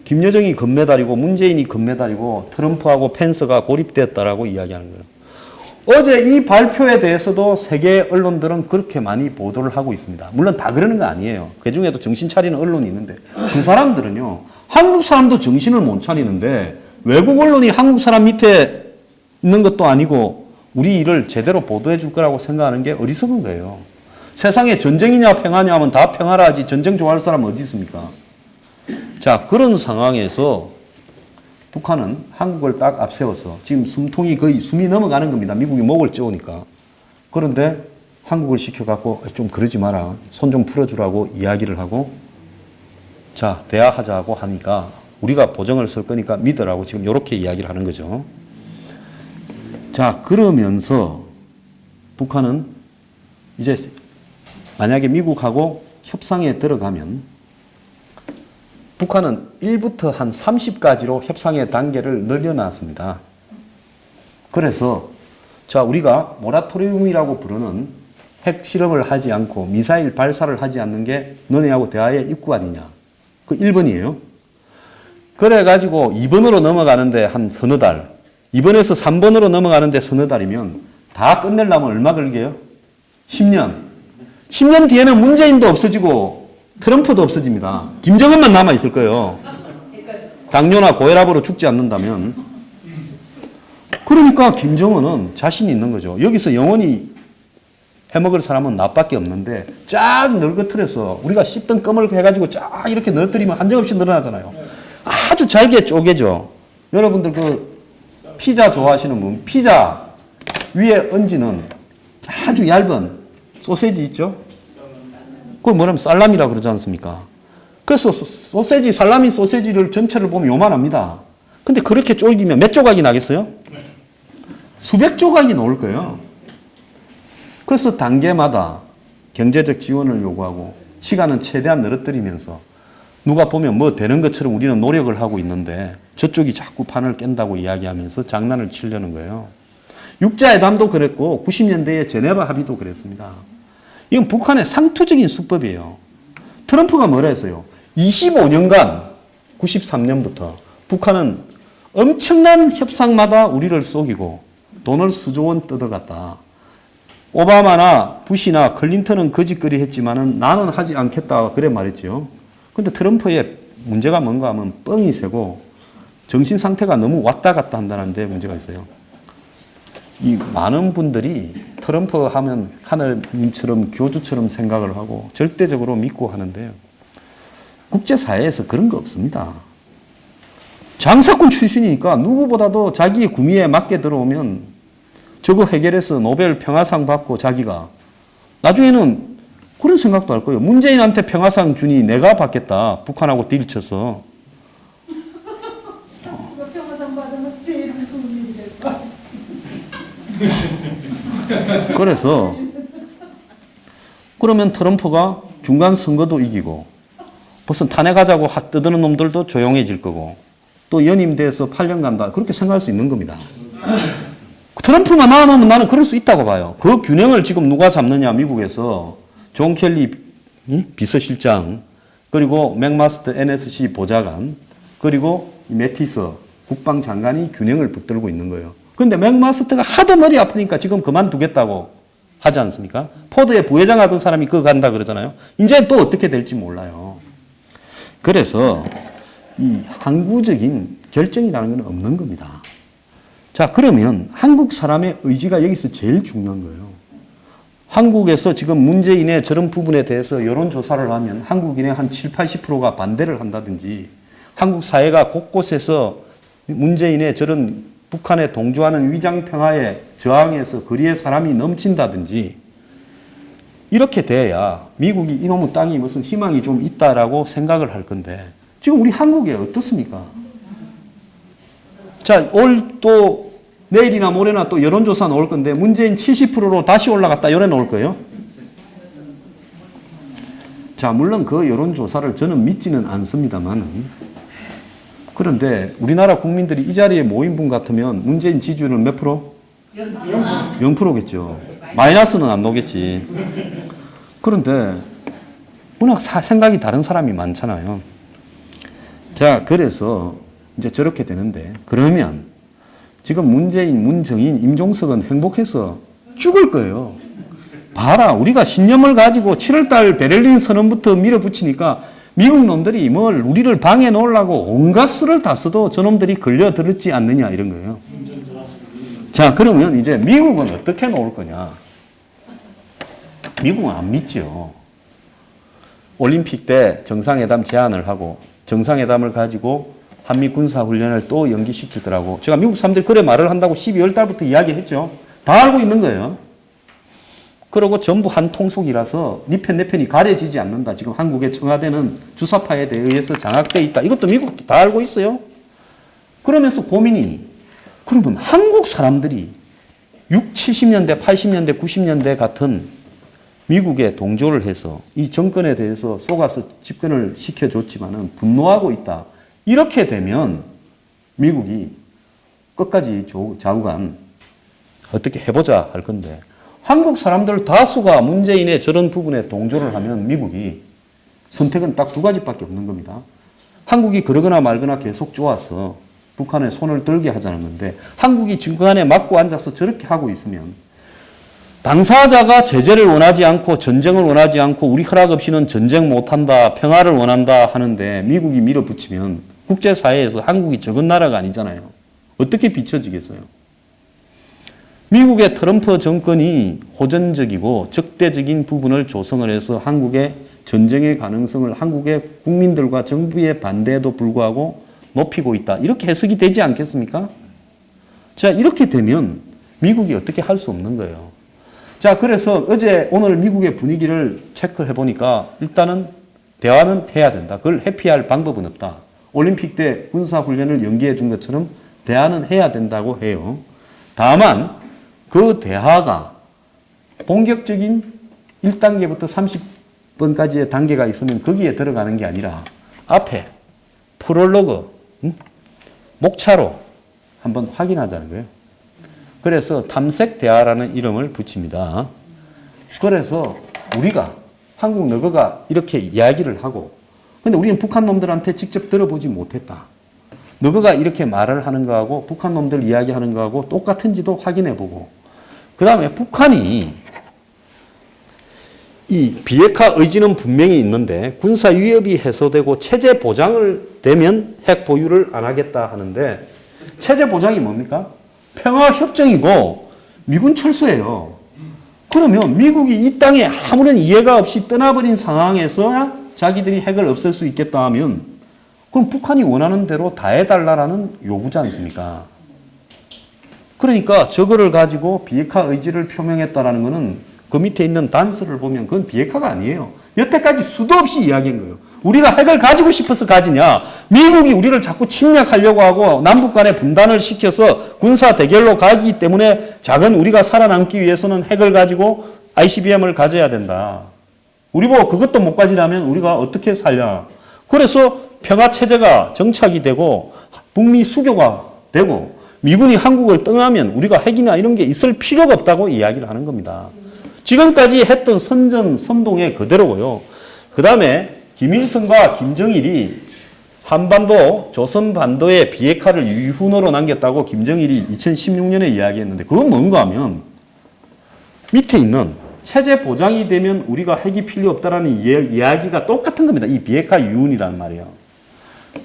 김여정이 금메달이고 문재인이 금메달이고 트럼프하고 펜스가 고립됐다라고 이야기하는 거예요. 어제 이 발표에 대해서도 세계 언론들은 그렇게 많이 보도를 하고 있습니다. 물론 다 그러는 거 아니에요. 그 중에도 정신 차리는 언론이 있는데 그 사람들은요, 한국 사람도 정신을 못 차리는데 외국 언론이 한국 사람 밑에 있는 것도 아니고 우리 일을 제대로 보도해 줄 거라고 생각하는 게 어리석은 거예요. 세상에 전쟁이냐 평화냐 하면 다 평화라 하지 전쟁 좋아할 사람 어디 있습니까? 자, 그런 상황에서 북한은 한국을 딱 앞세워서 지금 숨통이 거의 숨이 넘어가는 겁니다. 미국이 목을 쪼으니까. 그런데 한국을 시켜갖고 좀 그러지 마라. 손 좀 풀어주라고 이야기를 하고 자, 대화하자고 하니까 우리가 보정을 설 거니까 믿으라고 지금 이렇게 이야기를 하는 거죠. 자, 그러면서 북한은 이제 만약에 미국하고 협상에 들어가면 북한은 1부터 한 30까지로 협상의 단계를 늘려놨습니다. 그래서 자, 우리가 모라토리움이라고 부르는 핵 실험을 하지 않고 미사일 발사를 하지 않는 게 너네하고 대화의 입구 아니냐. 그 1번이에요. 그래가지고 2번으로 넘어가는데 한 서너 달, 2번에서 3번으로 넘어가는데 서너 달이면 다 끝내려면 얼마 걸게요? 10년. 10년 뒤에는 문재인도 없어지고 트럼프도 없어집니다. 김정은만 남아있을 거예요. 당뇨나 고혈압으로 죽지 않는다면. 그러니까 김정은은 자신이 있는 거죠. 여기서 영원히 해먹을 사람은 나밖에 없는데 쫙 널거틀어서 우리가 씹던 껌을 해가지고 쫙 이렇게 넣어뜨리면 한정없이 늘어나잖아요. 아주 잘게 쪼개죠. 여러분들 그 피자 좋아하시는 분, 피자 위에 얹는 아주 얇은 소세지 있죠? 그걸 뭐냐면 살라미라 그러지 않습니까? 그래서 소세지, 살라미 소세지를 전체를 보면 요만합니다. 근데 그렇게 쪼개면 몇 조각이 나겠어요? 수백 조각이 나올 거예요. 그래서 단계마다 경제적 지원을 요구하고 시간은 최대한 늘어뜨리면서 누가 보면 뭐 되는 것처럼 우리는 노력을 하고 있는데 저쪽이 자꾸 판을 깬다고 이야기하면서 장난을 치려는 거예요. 육자회담도 그랬고 90년대의 제네바 합의도 그랬습니다. 이건 북한의 상투적인 수법이에요. 트럼프가 뭐라 했어요? 25년간 93년부터 북한은 엄청난 협상마다 우리를 속이고 돈을 수조 원 뜯어갔다. 오바마나 부시나 클린턴은 거짓거리 했지만은 나는 하지 않겠다 그래 말했죠. 근데 트럼프의 문제가 뭔가 하면 뻥이 세고 정신 상태가 너무 왔다 갔다 한다는 데 문제가 있어요. 이 많은 분들이 트럼프 하면 하늘님처럼 교주처럼 생각을 하고 절대적으로 믿고 하는데요. 국제사회에서 그런 거 없습니다. 장사꾼 출신이니까 누구보다도 자기의 구미에 맞게 들어오면 저거 해결해서 노벨 평화상 받고 자기가 나중에는 그런 생각도 할 거예요. 문재인한테 평화상 주니 내가 받겠다. 북한하고 딜 쳐서. 평화상 받으면 제일 무서운 일이 될 거야. 그래서 그러면 트럼프가 중간 선거도 이기고 무슨 탄핵하자고 떠드는 놈들도 조용해질 거고 또 연임돼서 8년 간다. 그렇게 생각할 수 있는 겁니다. 트럼프만 나오면 나는 그럴 수 있다고 봐요. 그 균형을 지금 누가 잡느냐 미국에서 존 켈리 비서실장 그리고 맥마스터 NSC 보좌관, 그리고 매티스 국방장관이 균형을 붙들고 있는 거예요. 그런데 맥마스터가 하도 머리 아프니까 지금 그만두겠다고 하지 않습니까? 포드의 부회장 하던 사람이 그거 간다 그러잖아요. 이제 또 어떻게 될지 몰라요. 그래서 이 항구적인 결정이라는 건 없는 겁니다. 자, 그러면 한국 사람의 의지가 여기서 제일 중요한 거예요. 한국에서 지금 문재인의 저런 부분에 대해서 여론조사를 하면 한국인의 한 7, 80%가 반대를 한다든지 한국 사회가 곳곳에서 문재인의 저런 북한에 동조하는 위장평화에 저항해서 거리에 사람이 넘친다든지 이렇게 돼야 미국이 이놈의 땅이 무슨 희망이 좀 있다라고 생각을 할 건데 지금 우리 한국에 어떻습니까? 자, 또 내일이나 모레나 또 여론조사 나올 건데 문재인 70%로 다시 올라갔다 이래 나올 거예요. 자, 물론 그 여론조사를 저는 믿지는 않습니다만은 그런데 우리나라 국민들이 이 자리에 모인 분 같으면 문재인 지지율은 몇 프로? 0%겠죠. 마이너스는 안 나오겠지. 그런데 워낙 생각이 다른 사람이 많잖아요. 자, 그래서 이제 저렇게 되는데 그러면 지금 문재인, 문정인, 임종석은 행복해서 죽을 거예요. 봐라, 우리가 신념을 가지고 7월달 베를린 선언부터 밀어붙이니까 미국 놈들이 뭘 우리를 방해 놓으려고 온갖 수를 다 써도 저놈들이 걸려들었지 않느냐 이런 거예요. 자, 그러면 이제 미국은 어떻게 놓을 거냐? 미국은 안 믿죠. 올림픽 때 정상회담 제안을 하고 정상회담을 가지고 한미 군사훈련을 또 연기시킬 거라고. 제가 미국 사람들이 그래 말을 한다고 12월 달부터 이야기했죠. 다 알고 있는 거예요. 그리고 전부 한 통속이라서 네 편 내 편이 가려지지 않는다. 지금 한국의 청와대는 주사파에 의해서 장악돼 있다. 이것도 미국도 다 알고 있어요. 그러면서 고민이 그러면 한국 사람들이 60, 70년대, 80년대, 90년대 같은 미국에 동조를 해서 이 정권에 대해서 속아서 집권을 시켜줬지만은 분노하고 있다. 이렇게 되면 미국이 끝까지 좌우간 어떻게 해보자 할 건데 한국 사람들 다수가 문재인의 저런 부분에 동조를 하면 미국이 선택은 딱 두 가지밖에 없는 겁니다. 한국이 그러거나 말거나 계속 좋아서 북한에 손을 들게 하자는 건데 한국이 중간에 막고 앉아서 저렇게 하고 있으면 당사자가 제재를 원하지 않고 전쟁을 원하지 않고 우리 허락 없이는 전쟁 못한다, 평화를 원한다 하는데 미국이 밀어붙이면 국제사회에서 한국이 적은 나라가 아니잖아요. 어떻게 비춰지겠어요? 미국의 트럼프 정권이 호전적이고 적대적인 부분을 조성을 해서 한국의 전쟁의 가능성을 한국의 국민들과 정부의 반대에도 불구하고 높이고 있다. 이렇게 해석이 되지 않겠습니까? 자, 이렇게 되면 미국이 어떻게 할 수 없는 거예요. 자, 그래서 오늘 미국의 분위기를 체크해 보니까 일단은 대화는 해야 된다. 그걸 회피할 방법은 없다. 올림픽 때 군사훈련을 연기해 준 것처럼 대화는 해야 된다고 해요. 다만 그 대화가 본격적인 1단계부터 30번까지의 단계가 있으면 거기에 들어가는 게 아니라 앞에 프롤로그, 목차로 한번 확인하자는 거예요. 그래서 탐색 대화라는 이름을 붙입니다. 그래서 우리가 한국 너거가 이렇게 이야기를 하고 근데 우리는 북한 놈들한테 직접 들어보지 못했다. 너거가 이렇게 말을 하는 거하고 북한 놈들 이야기하는 거하고 똑같은지도 확인해보고 그 다음에 북한이 이 비핵화 의지는 분명히 있는데 군사 위협이 해소되고 체제 보장을 되면 핵 보유를 안 하겠다 하는데 체제 보장이 뭡니까? 평화협정이고 미군 철수예요. 그러면 미국이 이 땅에 아무런 이해가 없이 떠나버린 상황에서 자기들이 핵을 없앨 수 있겠다 하면 그럼 북한이 원하는 대로 다 해달라는 요구지 않습니까? 그러니까 저거를 가지고 비핵화 의지를 표명했다라는 것은 그 밑에 있는 단서를 보면 그건 비핵화가 아니에요. 여태까지 수도 없이 이야기한 거예요. 우리가 핵을 가지고 싶어서 가지냐. 미국이 우리를 자꾸 침략하려고 하고 남북 간에 분단을 시켜서 군사 대결로 가기 때문에 작은 우리가 살아남기 위해서는 핵을 가지고 ICBM을 가져야 된다. 우리 보고 그것도 못 가지려면 우리가 어떻게 살냐. 그래서 평화체제가 정착이 되고 북미 수교가 되고 미군이 한국을 떠나면 우리가 핵이나 이런 게 있을 필요가 없다고 이야기를 하는 겁니다. 지금까지 했던 선전, 선동의 그대로고요. 그 다음에 김일성과 김정일이 한반도, 조선반도에 비핵화를 유훈으로 남겼다고 김정일이 2016년에 이야기했는데 그건 뭔가 하면 밑에 있는 체제 보장이 되면 우리가 핵이 필요 없다라는 이야기가 똑같은 겁니다. 이 비핵화 유훈이라는 말이에요.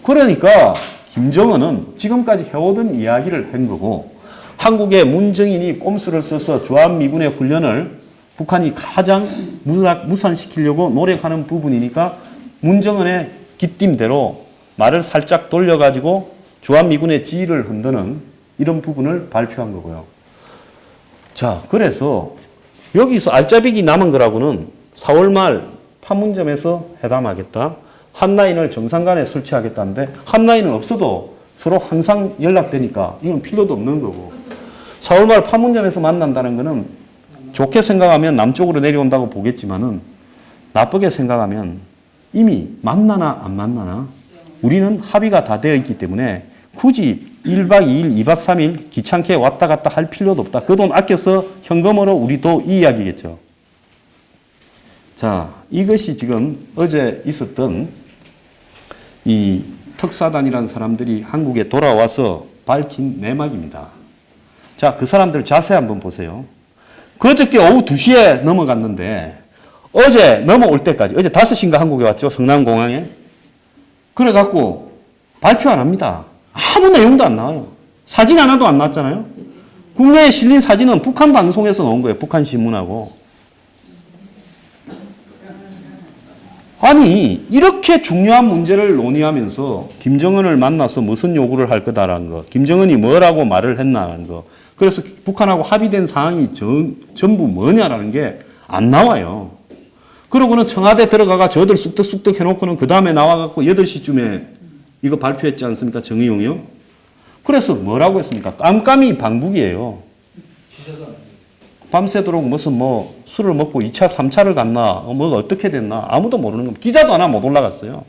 그러니까 김정은은 지금까지 해오던 이야기를 한 거고 한국의 문정인이 꼼수를 써서 주한미군의 훈련을 북한이 가장 무산시키려고 노력하는 부분이니까 문정은의 기띔대로 말을 살짝 돌려가지고 주한미군의 지위를 흔드는 이런 부분을 발표한 거고요. 자, 그래서 여기서 알짜배기 남은 거라고는 4월 말 판문점에서 회담하겠다. 한라인을 정상간에 설치하겠다는데 한라인은 없어도 서로 항상 연락되니까 이건 필요도 없는 거고 4월 말 판문점에서 만난다는 거는 좋게 생각하면 남쪽으로 내려온다고 보겠지만은 나쁘게 생각하면 이미 만나나 안 만나나 우리는 합의가 다 되어 있기 때문에 굳이 1박 2일, 2박 3일 귀찮게 왔다 갔다 할 필요도 없다. 그 돈 아껴서 현금으로 우리도 이 이야기겠죠. 자, 이것이 지금 어제 있었던 이 특사단이라는 사람들이 한국에 돌아와서 밝힌 내막입니다. 자, 그 사람들 자세 한번 보세요. 그저께 오후 2시에 넘어갔는데 어제 넘어올 때까지 어제 5시인가 한국에 왔죠. 성남공항에. 그래갖고 발표 안 합니다. 아무 내용도 안 나와요. 사진 하나도 안 나왔잖아요. 국내에 실린 사진은 북한 방송에서 나온 거예요. 북한 신문하고. 아니 이렇게 중요한 문제를 논의하면서 김정은을 만나서 무슨 요구를 할 거다라는 거. 김정은이 뭐라고 말을 했나라는 거. 그래서 북한하고 합의된 사항이 전부 뭐냐라는 게 안 나와요. 그러고는 청와대 들어가가 저들 쑥덕쑥덕 해놓고는 그 다음에 나와갖고 8시쯤에 이거 발표했지 않습니까? 정의용이요. 그래서 뭐라고 했습니까? 깜깜이 방북이에요. 밤새도록 무슨 뭐 술을 먹고 2차, 3차를 갔나, 뭐가 어떻게 됐나 아무도 모르는 겁니다. 기자도 하나 못 올라갔어요.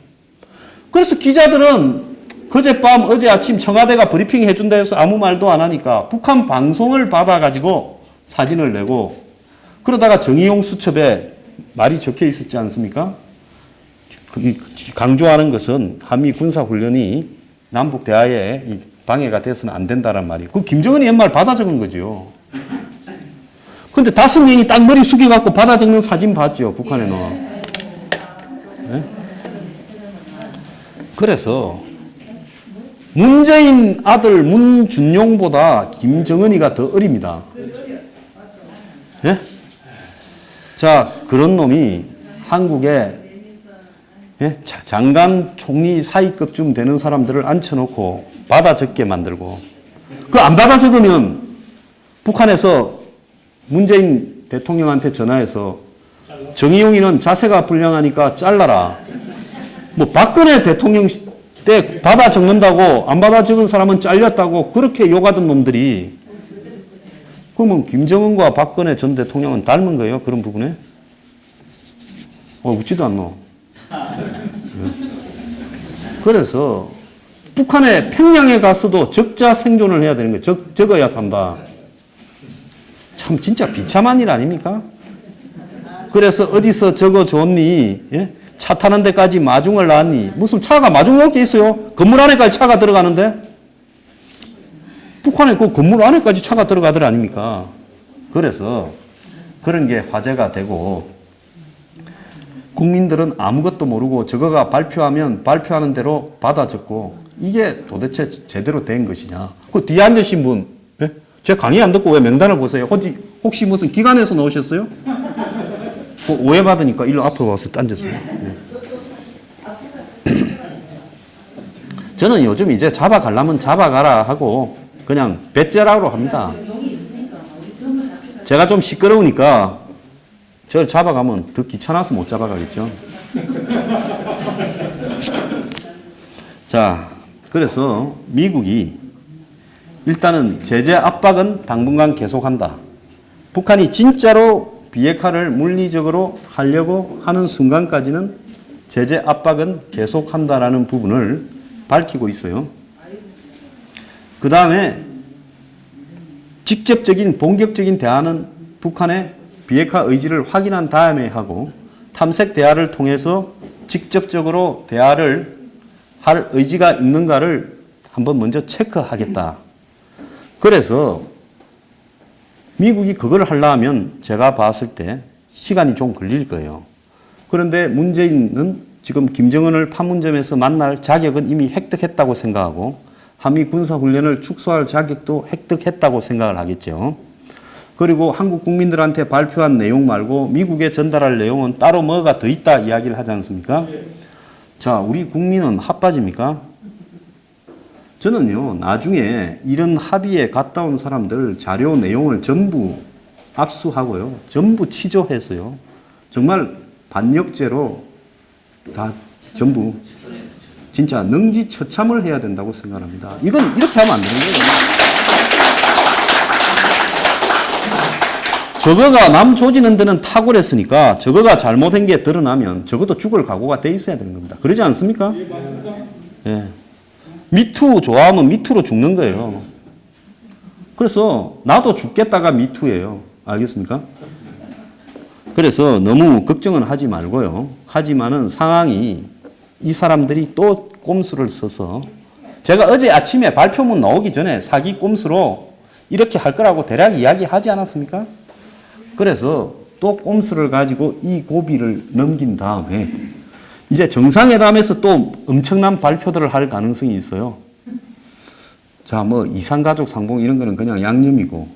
그래서 기자들은 그제밤 어제 아침 청와대가 브리핑 해준다 해서 아무 말도 안 하니까 북한 방송을 받아가지고 사진을 내고 그러다가 정의용 수첩에 말이 적혀 있었지 않습니까? 강조하는 것은 한미 군사훈련이 남북 대화에 방해가 돼서는 안 된다는 말이에요. 그 김정은이 옛말 받아 적은 거죠. 근데 5명이 딱 머리 숙여갖고 받아 적는 사진 봤죠, 북한에는. 네? 그래서 문재인 아들 문준용보다 김정은이가 더 어립니다. 예? 자, 그런 놈이 한국에 예? 장관, 총리 사위급쯤 되는 사람들을 앉혀놓고 받아 적게 만들고 그 안 받아 적으면 북한에서 문재인 대통령한테 전화해서 정의용이는 자세가 불량하니까 잘라라. 뭐 박근혜 대통령 때 받아 적는다고 안 받아 적은 사람은 잘렸다고 그렇게 욕하던 놈들이 그러면 김정은과 박근혜 전 대통령은 닮은 거예요? 그런 부분에? 웃지도 않노. 그래서 북한의 평양에 가서도 적자 생존을 해야 되는 거예요. 적어야 산다. 참 진짜 비참한 일 아닙니까? 그래서 어디서 적어 줬니? 예? 차 타는 데까지 마중을 놨니? 무슨 차가 마중 올 게 있어요? 건물 안에까지 차가 들어가는데? 북한에 그 건물 안에까지 차가 들어가더라 아닙니까? 그래서 그런 게 화제가 되고 국민들은 아무것도 모르고 저거가 발표하면 발표하는 대로 받아 적고 이게 도대체 제대로 된 것이냐. 그 뒤에 앉으신 분, 예? 제 강의 안 듣고 왜 명단을 보세요? 혹시 무슨 기관에서 나오셨어요? 오해받으니까 일로 앞으로 와서 앉으세요. 예. 저는 요즘 이제 잡아가려면 잡아가라 하고 그냥 배째라로 합니다. 제가 좀 시끄러우니까 저를 잡아가면 더 귀찮아서 못 잡아가겠죠. 자, 그래서 미국이 일단은 제재 압박은 당분간 계속한다. 북한이 진짜로 비핵화를 물리적으로 하려고 하는 순간까지는 제재 압박은 계속한다라는 부분을 밝히고 있어요. 그 다음에 직접적인 본격적인 대화는 북한의 비핵화 의지를 확인한 다음에 하고 탐색 대화를 통해서 직접적으로 대화를 할 의지가 있는가를 한번 먼저 체크하겠다. 그래서 미국이 그걸 하려면 제가 봤을 때 시간이 좀 걸릴 거예요. 그런데 문재인은 지금 김정은을 판문점에서 만날 자격은 이미 획득했다고 생각하고 한미 군사훈련을 축소할 자격도 획득했다고 생각을 하겠죠. 그리고 한국 국민들한테 발표한 내용 말고 미국에 전달할 내용은 따로 뭐가 더 있다 이야기를 하지 않습니까? 자, 우리 국민은 핫바지입니까? 저는요, 나중에 이런 합의에 갔다 온 사람들 자료 내용을 전부 압수하고요, 전부 취조해서요, 정말 반역죄로 다 전부 진짜 능지처참을 해야 된다고 생각합니다. 이건 이렇게 하면 안 되는 거예요. 저거가 남 조지는 데는 탁월했으니까 저거가 잘못한 게 드러나면 적어도 죽을 각오가 돼 있어야 되는 겁니다. 그러지 않습니까? 예, 맞습니다. 예. 미투 좋아하면 미투로 죽는 거예요. 그래서 나도 죽겠다가 미투예요. 알겠습니까? 그래서 너무 걱정은 하지 말고요. 하지만은 상황이 이 사람들이 또 꼼수를 써서 제가 어제 아침에 발표문 나오기 전에 사기 꼼수로 이렇게 할 거라고 대략 이야기하지 않았습니까? 그래서 또 꼼수를 가지고 이 고비를 넘긴 다음에 이제 정상회담에서 또 엄청난 발표들을 할 가능성이 있어요. 자, 뭐 이산가족 상봉 이런 거는 그냥 양념이고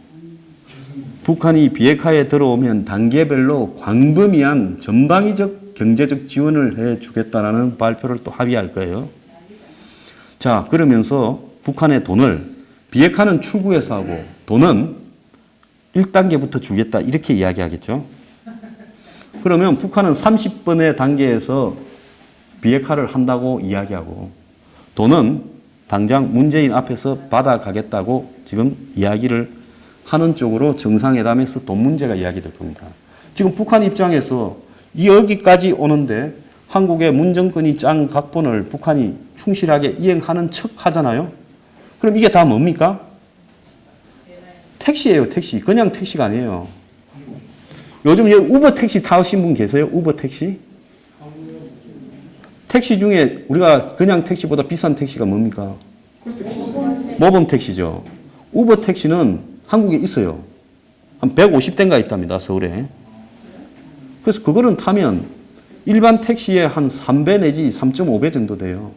북한이 비핵화에 들어오면 단계별로 광범위한 전방위적 경제적 지원을 해주겠다라는 발표를 또 합의할 거예요. 자, 그러면서 북한의 돈을 비핵화는 출구에서 하고 돈은 1단계부터 주겠다 이렇게 이야기하겠죠. 그러면 북한은 30번의 단계에서 비핵화를 한다고 이야기하고 돈은 당장 문재인 앞에서 받아가겠다고 지금 이야기를 하는 쪽으로 정상회담에서 돈 문제가 이야기될 겁니다. 지금 북한 입장에서 여기까지 오는데 한국의 문정권이 짠 각본을 북한이 충실하게 이행하는 척 하잖아요. 그럼 이게 다 뭡니까? 택시예요, 택시. 그냥 택시가 아니에요. 요즘 우버 택시 타신 분 계세요? 우버 택시? 택시 중에 우리가 그냥 택시보다 비싼 택시가 뭡니까? 모범 택시죠. 우버 택시는 한국에 있어요. 한 150대인가 있답니다, 서울에. 그래서 그거는 타면 일반 택시의 한 3배 내지 3.5배 정도 돼요.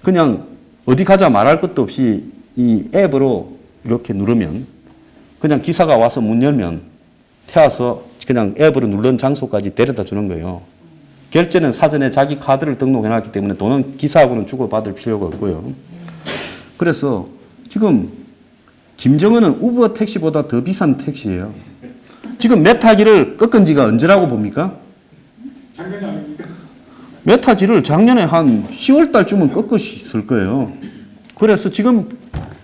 그냥 어디 가자 말할 것도 없이 이 앱으로 이렇게 누르면 그냥 기사가 와서 문 열면 태워서 그냥 앱으로 누른 장소까지 데려다 주는 거예요. 결제는 사전에 자기 카드를 등록해놨기 때문에 돈은 기사하고는 주고받을 필요가 없고요. 그래서 지금 김정은은 우버 택시보다 더 비싼 택시예요. 지금 메타기를 꺾은 지가 언제라고 봅니까? 작년이 아닙니까? 메타지를 작년에 한 10월 달쯤은 꺾었을 거예요. 그래서 지금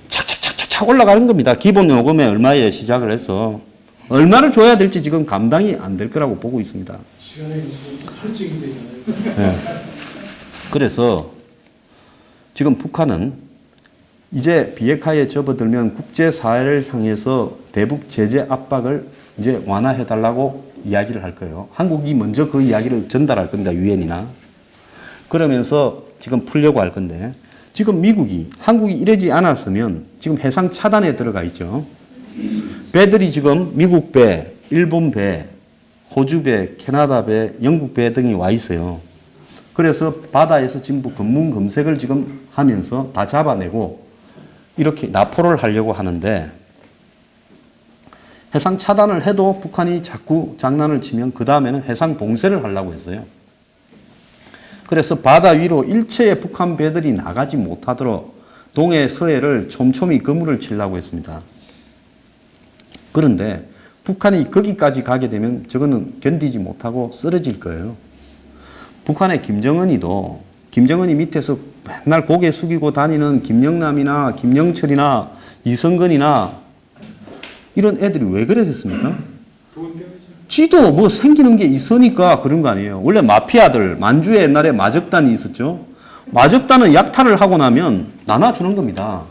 착착착착 올라가는 겁니다. 기본 요금에 얼마에 시작을 해서 얼마를 줘야 될지 지금 감당이 안 될 거라고 보고 있습니다. 시간에 설정이 되잖아요. 네. 그래서 지금 북한은 이제 비핵화에 접어들면 국제사회를 향해서 대북 제재 압박을 이제 완화해달라고 이야기를 할 거예요. 한국이 먼저 그 이야기를 전달할 겁니다. 유엔이나. 그러면서 지금 풀려고 할 건데 지금 미국이 한국이 이러지 않았으면 지금 해상 차단에 들어가 있죠. 배들이 지금 미국 배, 일본 배, 호주 배, 캐나다 배, 영국 배 등이 와 있어요. 그래서 바다에서 전부 검문 검색을 지금 하면서 다 잡아내고 이렇게 납포를 하려고 하는데 해상 차단을 해도 북한이 자꾸 장난을 치면 그 다음에는 해상 봉쇄를 하려고 했어요. 그래서 바다 위로 일체의 북한 배들이 나가지 못하도록 동해 서해를 촘촘히 그물을 치려고 했습니다. 그런데 북한이 거기까지 가게 되면 저거는 견디지 못하고 쓰러질 거예요. 북한의 김정은이 밑에서 맨날 고개 숙이고 다니는 김영남이나 김영철이나 이성근이나 이런 애들이 왜 그랬습니까? 쥐도 뭐 생기는 게 있으니까 그런 거 아니에요. 원래 마피아들, 만주에 옛날에 마적단이 있었죠. 마적단은 약탈을 하고 나면 나눠주는 겁니다.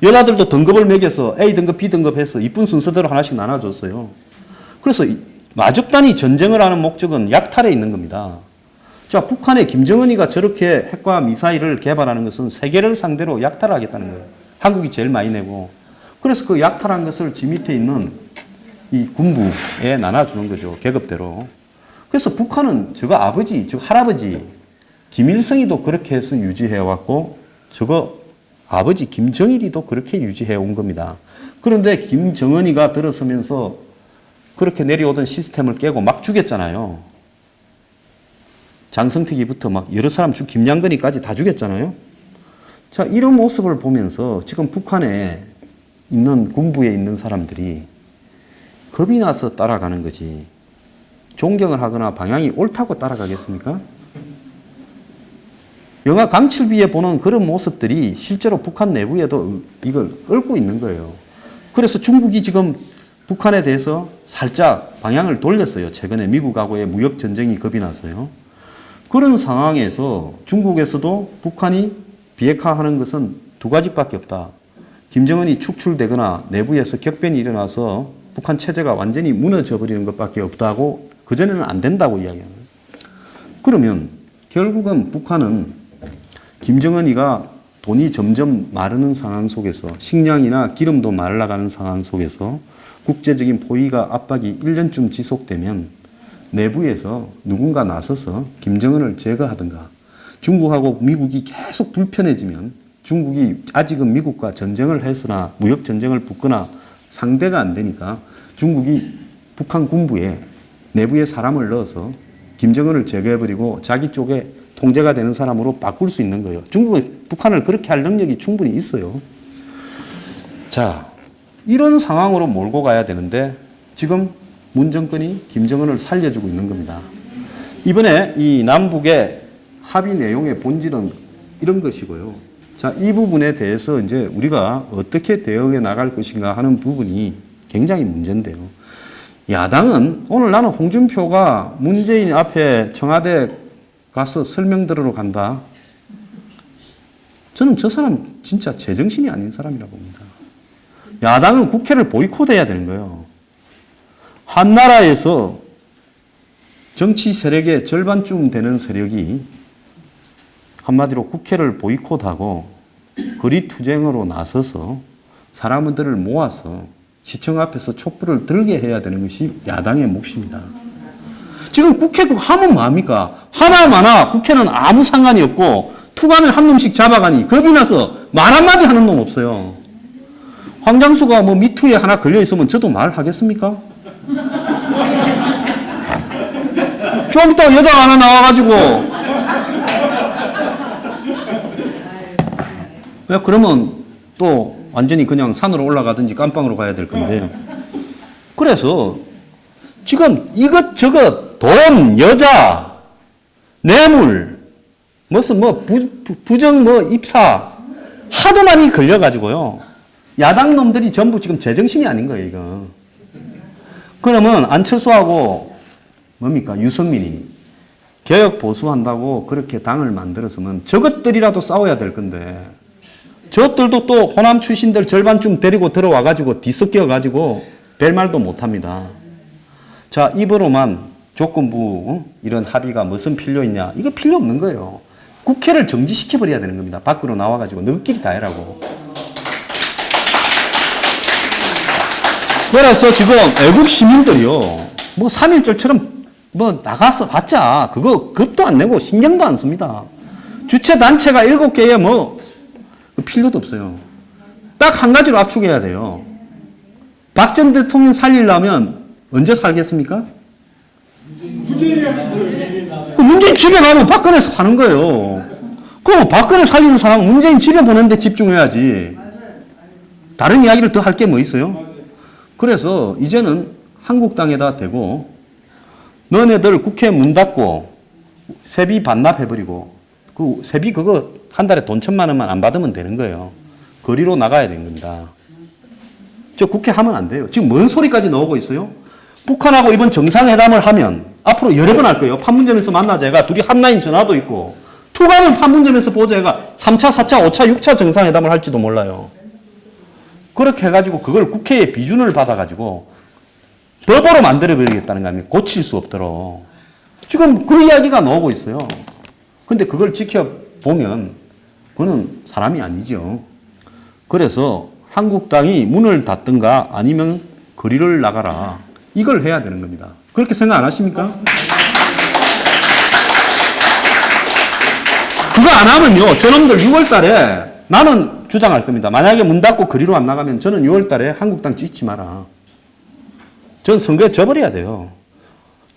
여자들도 등급을 매겨서 A 등급, B 등급 해서 이쁜 순서대로 하나씩 나눠줬어요. 그래서 마적단이 전쟁을 하는 목적은 약탈에 있는 겁니다. 자, 북한의 김정은이가 저렇게 핵과 미사일을 개발하는 것은 세계를 상대로 약탈하겠다는 거예요. 한국이 제일 많이 내고. 그래서 그 약탈한 것을 지 밑에 있는 이 군부에 나눠주는 거죠. 계급대로. 그래서 북한은 저거 아버지, 저 할아버지, 김일성이도 그렇게 해서 유지해왔고, 저거 아버지 김정일이도 그렇게 유지해온 겁니다. 그런데 김정은이가 들어서면서 그렇게 내려오던 시스템을 깨고 막 죽였잖아요. 장성택이부터 막 여러 사람 김양근이까지 다 죽였잖아요. 자, 이런 모습을 보면서 지금 북한에 있는 군부에 있는 사람들이 겁이 나서 따라가는 거지. 존경을 하거나 방향이 옳다고 따라가겠습니까? 영화 강철비에 보는 그런 모습들이 실제로 북한 내부에도 이걸 얽고 있는 거예요. 그래서 중국이 지금 북한에 대해서 살짝 방향을 돌렸어요. 최근에 미국하고의 무역 전쟁이 겁이 났어요. 그런 상황에서 중국에서도 북한이 비핵화하는 것은 두 가지밖에 없다. 김정은이 축출되거나 내부에서 격변이 일어나서 북한 체제가 완전히 무너져 버리는 것밖에 없다고, 그전에는 안 된다고 이야기하는 거예요. 그러면 결국은 북한은 김정은이가 돈이 점점 마르는 상황 속에서, 식량이나 기름도 말라가는 상황 속에서 국제적인 포위가 압박이 1년쯤 지속되면 내부에서 누군가 나서서 김정은을 제거하든가, 중국하고 미국이 계속 불편해지면, 중국이 아직은 미국과 전쟁을 했으나 무역 전쟁을 붙거나 상대가 안 되니까 중국이 북한 군부에 내부에 사람을 넣어서 김정은을 제거해버리고 자기 쪽에 통제가 되는 사람으로 바꿀 수 있는 거예요. 중국은 북한을 그렇게 할 능력이 충분히 있어요. 자, 이런 상황으로 몰고 가야 되는데 지금 문 정권이 김정은을 살려주고 있는 겁니다. 이번에 이 남북의 합의 내용의 본질은 이런 것이고요. 자, 이 부분에 대해서 이제 우리가 어떻게 대응해 나갈 것인가 하는 부분이 굉장히 문제인데요. 야당은 오늘 나는 홍준표가 문재인 앞에 청와대 가서 설명 들으러 간다. 저는 저 사람 진짜 제정신이 아닌 사람이라고 봅니다. 야당은 국회를 보이콧해야 되는 거예요. 한 나라에서 정치 세력의 절반쯤 되는 세력이 한마디로 국회를 보이콧하고 거리투쟁으로 나서서 사람들을 모아서 시청 앞에서 촛불을 들게 해야 되는 것이 야당의 몫입니다. 지금 국회 그거 하면 뭐합니까? 하나마나 국회는 아무 상관이 없고 투관을 한 놈씩 잡아가니 겁이 나서 말 한마디 하는 놈 없어요. 황장수가 뭐 미투에 하나 걸려있으면 저도 말하겠습니까? 좀 이따 여자가 하나 나와가지고 그러면 또 완전히 그냥 산으로 올라가든지 깜빵으로 가야 될 건데, 그래서 지금 이것저것 돈, 여자, 뇌물, 무슨 뭐 부정 뭐 입사 하도 많이 걸려가지고요. 야당 놈들이 전부 지금 제정신이 아닌 거예요, 이거. 그러면 안철수하고 뭡니까? 유승민이 개혁 보수한다고 그렇게 당을 만들었으면 저것들이라도 싸워야 될 건데, 저것들도 또 호남 출신들 절반쯤 데리고 들어와가지고 뒤섞여가지고 별 말도 못합니다. 자, 입으로만 조건부 이런 합의가 무슨 필요 있냐? 이거 필요 없는 거예요. 국회를 정지시켜버려야 되는 겁니다. 밖으로 나와가지고 너희끼리 다 해라고. 그래서 지금 애국 시민들이요, 뭐 3.1절처럼 뭐 나가서 봤자 그거 겁도 안 내고 신경도 안 씁니다. 주체 단체가 7개에 뭐 필요도 없어요. 딱 한 가지로 압축해야 돼요. 박 전 대통령 살리려면 언제 살겠습니까? 그 문재인 집에 가면 박근혜에서 하는 거예요. 그럼 박근혜 살리는 사람은 문재인 집에 보내는데 집중해야지. 다른 이야기를 더 할 게 뭐 있어요? 그래서 이제는 한국당에다 대고 너네들 국회 문 닫고 세비 반납해버리고 그 세비 그거 한 달에 돈 1,000만 원만 안 받으면 되는 거예요. 거리로 나가야 되는 겁니다. 저 국회 하면 안 돼요. 지금 뭔 소리까지 나오고 있어요? 북한하고 이번 정상회담을 하면 앞으로 여러 번 할 거예요. 판문점에서 만나자가 둘이 한라인 전화도 있고, 투가면 판문점에서 보자가 3차, 4차, 5차, 6차 정상회담을 할지도 몰라요. 그렇게 해가지고 그걸 국회의 비준을 받아가지고 법으로 만들어버리겠다는 거 아닙니까? 고칠 수 없도록. 지금 그 이야기가 나오고 있어요. 근데 그걸 지켜보면 그거는 사람이 아니죠. 그래서 한국당이 문을 닫든가 아니면 거리를 나가라. 이걸 해야 되는 겁니다. 그렇게 생각 안 하십니까? 그거 안 하면요. 저놈들 6월 달에 나는 주장할 겁니다. 만약에 문 닫고 거리로 안 나가면 저는 6월 달에 한국당 찍지 마라. 전 선거에 져버려야 돼요.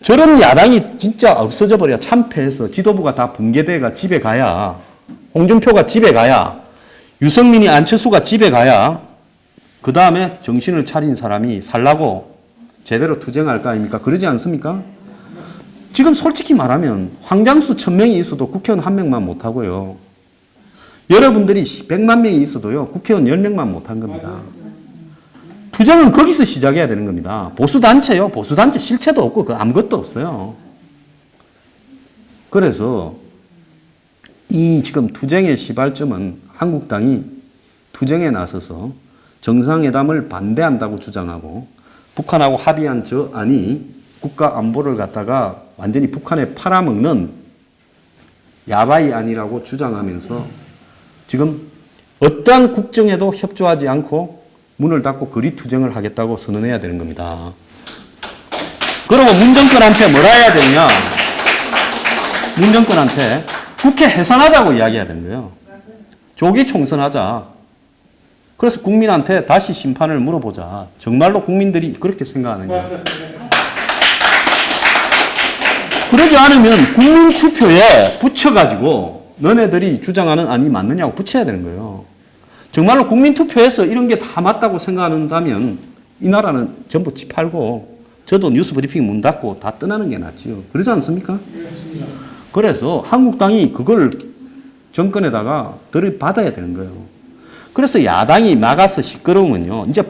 저런 야당이 진짜 없어져 버려야 참패해서 지도부가 다 붕괴돼가 집에 가야, 홍준표가 집에 가야, 유승민이 안철수가 집에 가야, 그 다음에 정신을 차린 사람이 살라고 제대로 투쟁할 거 아닙니까? 그러지 않습니까? 지금 솔직히 말하면 황장수 1000명이 있어도 국회의원 1명만 못하고요. 여러분들이 100만 명이 있어도요. 국회의원 10명만 못한 겁니다. 투쟁은 거기서 시작해야 되는 겁니다. 보수단체요. 보수단체 실체도 없고 그 아무것도 없어요. 그래서 이 지금 투쟁의 시발점은 한국당이 투쟁에 나서서 정상회담을 반대한다고 주장하고 북한하고 합의한 저 안이 국가 안보를 갖다가 완전히 북한에 팔아먹는 야바이 안이라고 주장하면서 지금 어떠한 국정에도 협조하지 않고 문을 닫고 거리 투쟁을 하겠다고 선언해야 되는 겁니다. 그러고 문 정권한테 뭐라 해야 되냐? 문 정권한테 국회 해산하자고 이야기해야 되는 거예요. 조기 총선하자. 그래서 국민한테 다시 심판을 물어보자. 정말로 국민들이 그렇게 생각하느냐. 그러지 않으면 국민투표에 붙여가지고 너네들이 주장하는 안이 맞느냐고 붙여야 되는 거예요. 정말로 국민투표에서 이런 게 다 맞다고 생각한다면 이 나라는 전부 집 팔고 저도 뉴스 브리핑 문 닫고 다 떠나는 게 낫지요. 그러지 않습니까? 그래서 한국당이 그걸 정권에다가 들이받아야 되는 거예요. 그래서 야당이 나가서 시끄러우면요. 이제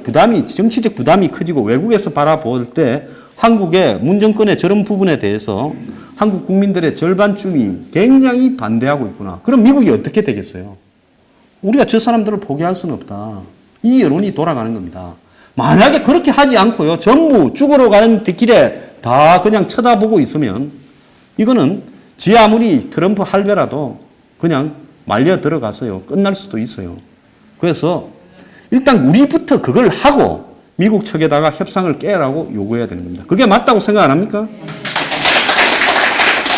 정치적 부담이 커지고 외국에서 바라볼 때 한국의 문정권의 저런 부분에 대해서 한국 국민들의 절반쯤이 굉장히 반대하고 있구나. 그럼 미국이 어떻게 되겠어요? 우리가 저 사람들을 포기할 수는 없다. 이 여론이 돌아가는 겁니다. 만약에 그렇게 하지 않고요. 전부 죽으러 가는 길에 다 그냥 쳐다보고 있으면 이거는 지 아무리 트럼프 할배라도 그냥 말려 들어가서요. 끝날 수도 있어요. 그래서 일단 우리부터 그걸 하고 미국 측에다가 협상을 깨라고 요구해야 되는 겁니다. 그게 맞다고 생각 안 합니까?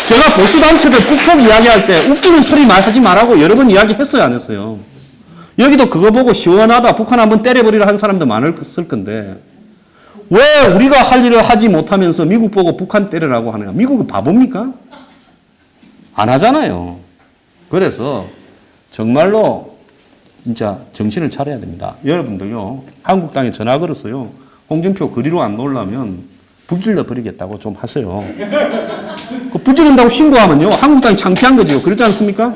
제가 보수단체들 북폭 이야기할 때 웃기는 소리 하지 말라고 여러 번 이야기했어요, 안 했어요? 여기도 그거 보고 시원하다, 북한 한번 때려버리라 한 사람도 많을 건데 왜 우리가 할 일을 하지 못하면서 미국 보고 북한 때리라고 하느냐? 미국이 바보입니까? 안 하잖아요. 그래서 정말로 진짜 정신을 차려야 됩니다. 여러분들요, 한국당에 전화 걸었어요. 홍준표 거리로 안 놓으려면 불질러 버리겠다고 좀 하세요. 그 불지른다고 신고하면요, 한국당이 창피한 거죠. 그렇지 않습니까?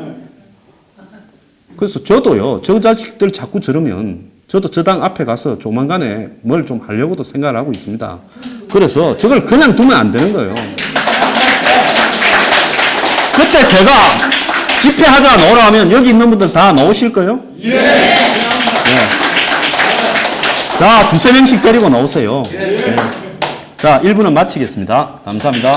그래서 저도요, 저 자식들 자꾸 저러면 저도 저 당 앞에 가서 조만간에 뭘 좀 하려고도 생각을 하고 있습니다. 그래서 저걸 그냥 두면 안 되는 거예요. 그때 제가 집회하자 나오라 하면 여기 있는 분들 다 나오실 거예요? 예. 네. 자, 두세 명씩 데리고 나오세요. 네. 자, 1부는 마치겠습니다. 감사합니다.